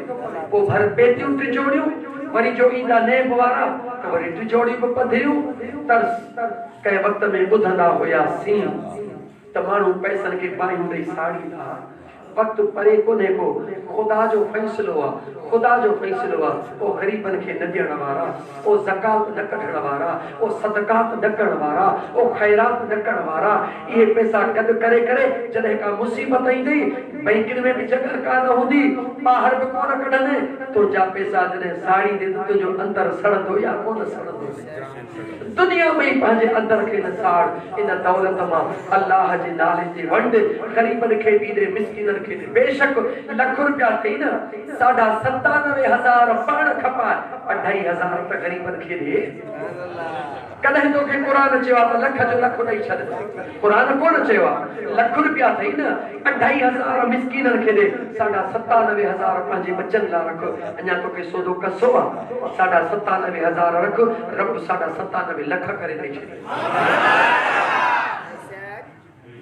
पोइ भर पेटियूं टिजोड़ियूं, वरी जो ईंदा नेब वारा त वरी टिजोड़ियूं बि पधिरियूं। कंहिं वक़्त में ॿुधंदा हुयासीं त माण्हू पैसनि खे बाहियूं ॾेई साड़ींदा। वक्त परे कोने को, खुदा जो फैसलो आहे, खुदा जो फैसलो आहे। ओ गरीबन खे न ॾियण वारा, ओ ज़कात न कढण वारा, ओ सदकात न करण वारा, ओ खैरात न करण वारा, इहे पैसा गॾु करे करे जॾहिं का मुसीबत ईंदी, बैंकिन में भी जगह कान हूंदी, ॿाहिरि बि कोन कढंदे, तुंहिंजा पैसा जॾहिं साड़ी दे तुंहिंजो अंदर सड़ंदो या कोन सड़ंदो। दुनिया में पंहिंजे अंदर खे न साड़। इन दौलत मां अल्लाह जे नाले ते वंड, गरीबन खे बि ॾे, मिस्किनन खे ॾे। बेशक लख रुपया थई न, 97,000 पाण खपाए, 2,500 त गरीबन खे ॾे। कॾहिं तोखे क़ुरान चयो आहे त लख जो लख ॾेई छॾ? क़ुरान कोन चयो आहे। लख रुपया थई न, 2,500 मिस्किनन खे ॾे, 97,000 पंहिंजे बच्चन लाइ रख। अञा तोखे सोदो कसो आहे, 97,000 रख, रब 97 लख करे ॾेई छॾे।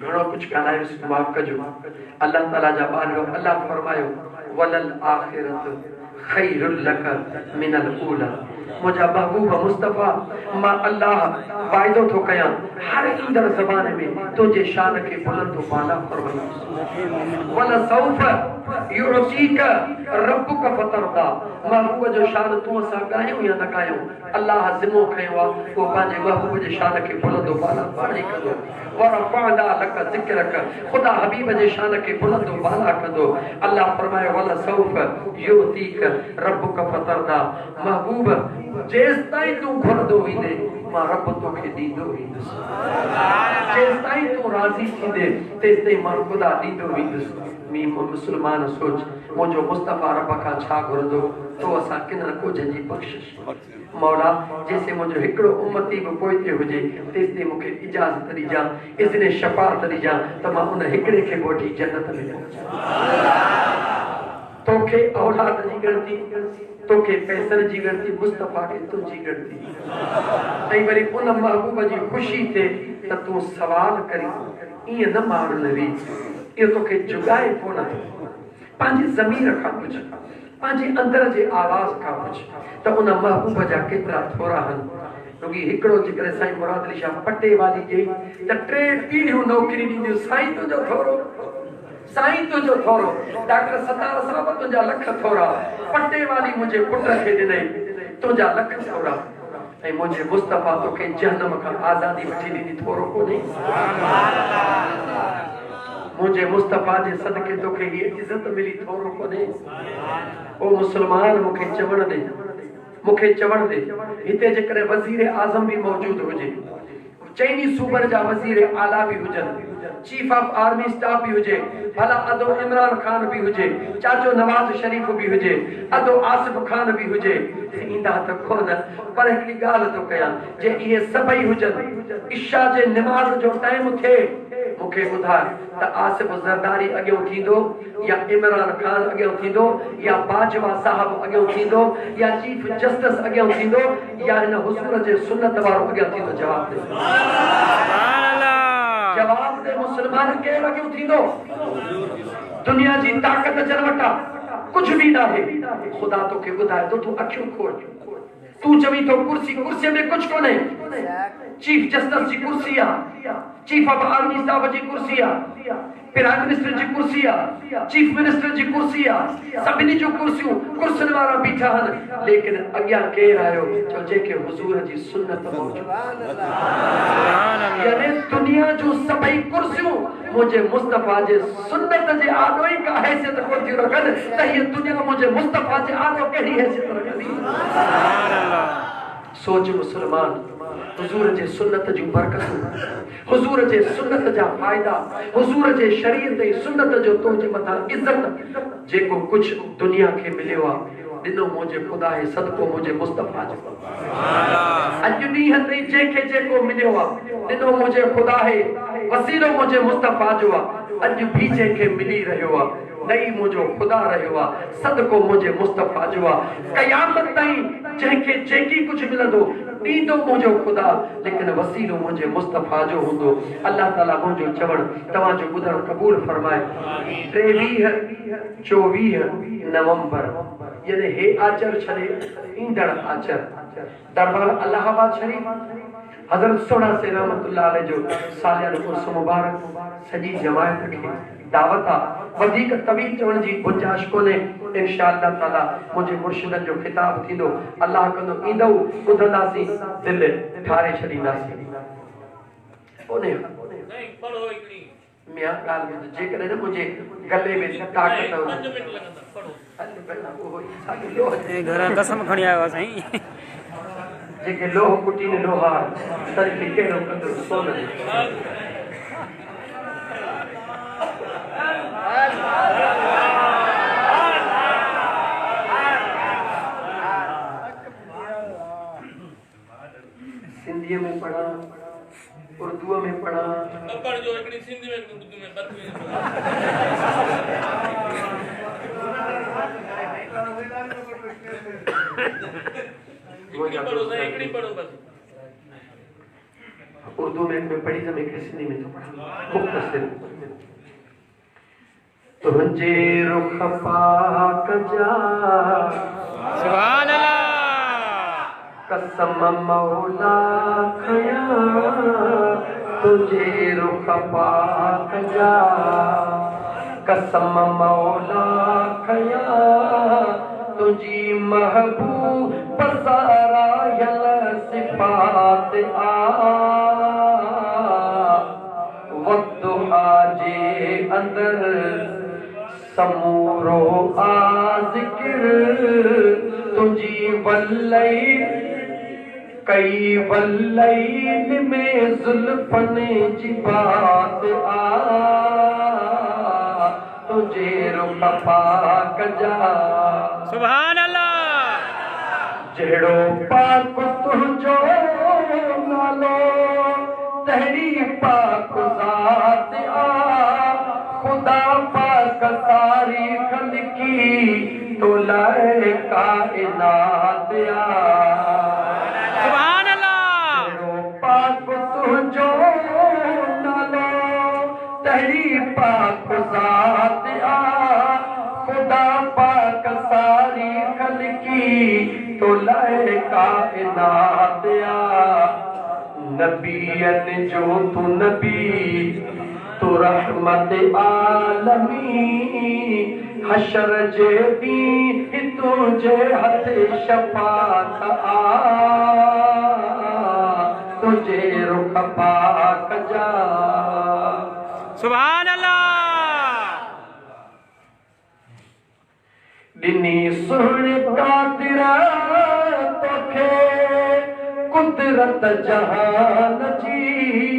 घणो कुछ ॻाल्हायोसीं, माफ़ कजो। अल्लाह ताला जा ॿार, अल्लाह फरमायो वलल आखिरत खैरुल लक मिनल ऊला। मुझा महबूब मुस्तफा मां अल्लाह वाइदो थो कयां हर ईंदड़ ज़माने में तुझे शान के बुलंद बाला फरमाईंदुसि। वला सौफ युतीक रब्बुक फतरदा। महबूब जो शान तू असां ॻायूं या न ॻायूं, अल्लाह ज़िमो खयो आहे वो पंहिंजे महबूब जे शान के बुलंद बाला पाणे कंदो। वरफ़अना लक ज़िक्रक, खुदा हबीब जे शान के बुलंद बाला कंदो। अल्लाह फरमायो वला सौफ युतीक रब्बुक फतरदा। महबूब जेस ताईं तू घुरंदो वेंदे मां रब तोखे ॾींदो वेंदुसि। जेस ताईं तू राज़ी थींदे तेस ताईं मां ख़ुदा ॾींदो वेंदुसि। मुसलमान सोच मुझो मुस्तफा रब का छा घुरंदो तो असा किन को जंजी बख्शिश मौला जैसे मुझो हिकड़ो उम्मती भी पोइते हुजे तेसे मुखे इजाजत दी जा इज़्ने शफाअत दी जा त मां उन हिकड़े के गोठी जन्नत में तोखे औलाद जी गणती तोखे पैसन जी गणती मुस्तफा के तुझी गणती ऐं वरी उन महबूब जी खुशी थे त तू सवाल करी इए न मार लवी ये तोखे जुगाए कोन पांजी ज़मीर खां कुछ पांजी अंदर जे आवाज खां कुछ त उन महबूब जा केतरा थोरा हन क्योंकि हिकड़ो जिक्र साईं मुराद अली शाह पट्टे वाली जे त टे पीढ़ियों नौकरी दी साईं तुझो थोरो साईं तुझो थोरो डॉक्टर सतार साहब तुझा लख थोरा पट्टे वाली मुझे पुट खे ॾिनई तुझा लख थोरा ऐं मुझे मुस्तफा तोखे जहन्नम खां आज़ादी वठी ॾिनी थोरो कोन्हे मुझे मुस्तफा जे सदके तोखे ही इज्जत मिली थोरो कोन्हे ओ मुसलमान मुखे चवण दे हिते जेकरे वजीर आजम भी मौजूद हुजे चईनी सूबर जा वजीर आला भी हुजन चीफ ऑफ आर्मी स्टाफ भी हुजे भला अदो इमरान खान भी हुजे चाचो नवाज शरीफ भी हुजे अदो आसिफ खान भी हुजे इंदा त कोन पर हिकड़ी गाल तो कया जे ये सभई हुजन इशा जे नमाज जो टाइम थे मुखे बुधा त आसिफ जरदारी अगे थींदो या इमरान खान अगे थींदो या बाजवा साहब अगे थींदो या चीफ जस्टिस अगे थींदो या इन हुजूर जे सुन्नत वारो अगे थींदो जवाब दे जवाब दे मुसलमान के लगे थींदो दुनिया जी ताकत जनवटा कुछ भी ना है खुदा तो के बुधाए तो तू अखियों खोल तू चवी तो कुर्सी में कुछ को नहीं चीफ जस्टिस जी कुर्सी चीफ ऑफ आर्मी स्टाफ जी कुर्सी प्राइम मिनिस्टर जी कुर्सी चीफ मिनिस्टर जी कुर्सी सभिनी जो कुर्सियुनि वारा बीठा हन लेकिन अॻियां केर आयो जो जेके हुजूर जी सुन्नत मौजूद यानी दुनिया जो सभई कुर्सियूं मुझे मुस्तफा जे सुन्नत जे आदो ही का हैसियत को थी रखन त ये दुनिया मुझे मुस्तफा जे आदो केड़ी हैसियत रखंदी सुभान अल्लाह सोच मुसलमान हुजूर जे सुन्नत जो बरकत हुजूर जे सुन्नत जा फायदा हुजूर जे शरीयत जे सुन्नत जो तो जे मथा इज्जत जेको कुछ दुनिया के मिलियो दिनो मुझे खुदा है सदको मुझे मुस्तफा जो सुभान अल्लाह अज दी हते जेके जेको मिलियो दिनो मुझे खुदा है वसीलो मुझे मुस्तफा जो अज भी जेके मिली रहियो नहीं मुझो खुदा रहियो सदको मुझे मुस्तफा जो कयामत ताईं जेके जेकी कुछ मिलंदो दीदो मुझो खुदा लेकिन वसीलो मुझे मुस्तफा जो हुंदो अल्लाह ताला मुझो चवण तवा जो बुधर कबूल फरमाए 23-24 नवंबर यानी हे आचर छड़े इंदड़ आचर दरबार अल्लाहाबाद शरीफ हजरत सोना से रहमतुल्लाह अलैह जो सालियानो उर्स मुबारक सजी जमायत के दावता वधिक तवील चवण जी गुंजाइश कोने इंशाअल्लाह ताला मुझे मुर्शिदन जो खिताब थींदो अल्लाह कंदो ईंदो ॿुधंदासीं दिल ठारे छॾींदासीं ओने नहीं पढ़ो हिकड़ी मिया गाल में जेकॾहिं न मुझे गले में ताकत 5 मिनट लगंदा पढ़ो अल्लाह पहला वो सागे लोह ए घर कसम खणी आयो साईं जेके लोह कुटी ने लोहा सर के केड़ो कंदो सोन सिंधी में पढ़ा उर्दू में पढ़ा अपन जो एकड़ी सिंधी में उर्दू में बदली एकड़ी पढ़ो बस उर्दू में पढ़ी जब एक सिंधी में मुख्तसर तुझे रुख पाक जा सुभान अल्लाह कसम मौला खया तुझे रुख पाक जा कसम मौला खया तुझी महबूब सारा यल सिफात आ वक्त आजे अंदर समूरो आ जिक्र तुझी वल्लई कई वल्लई में जुल्फन जी बात आ तुझे रुख पाक जा सुभान अल्लाह जहिड़ो पाक तुंहिंजो नालो तहिड़ी पाक ज़ात आ खुदा पाक तारीख़ लिखी तो लाए काइनात आ सुभान अल्लाह जहिड़ो पाक तुंहिंजो नालो तहिड़ी पाक ज़ात आ खुदा पाक तारीख़ लिखी तो लाए काइनात आ नबीयन जो तू नबी तू रहमत आलमी हशर जे ॾींहुं तुंहिंजे हथ शफ़ात आ तुझे रुख पाक जा सुभान अल्लाह ॾिनी सुहिणी कादिर तोखे कुदरत जहान जी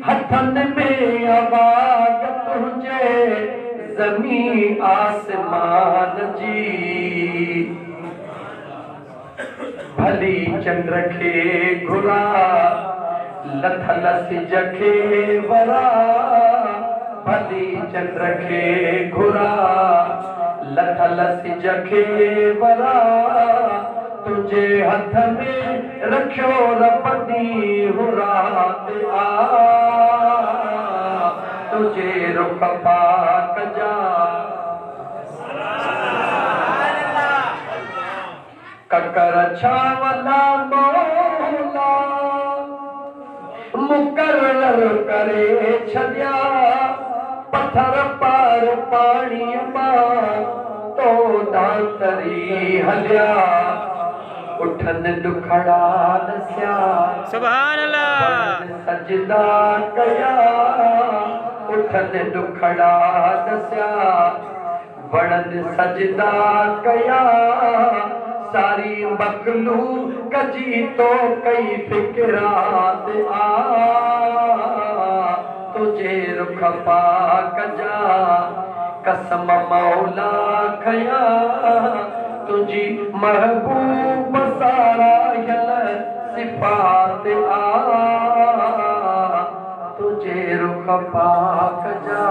हथनि में आवाज़ तुंहिंजे ज़मीन आसमान जी भली चंद्र खे घुरा लथल सिज खे वरा भली चंद्र खे घुरा लथल सिज खे वरा तुझे हथ में रखियो रब ॾींहुं रात आ तुझे रुख पाक जा ककर छावला मौला मुकर्रर करे छॾिया पत्थर पार पाणीअ मां तो दातरी हलिया उठनि दुखड़ा दसिया सुभान अल्लाह सजदा कया उठनि दुखड़ा दसिया वणनि सजदा कया सारी मखलूक जी तो कई फिक्रात आ तुझे रुख पाक जा कसम मौला खया तुझी महबूब सारायल सिफात आ तुझे रुख पाक जा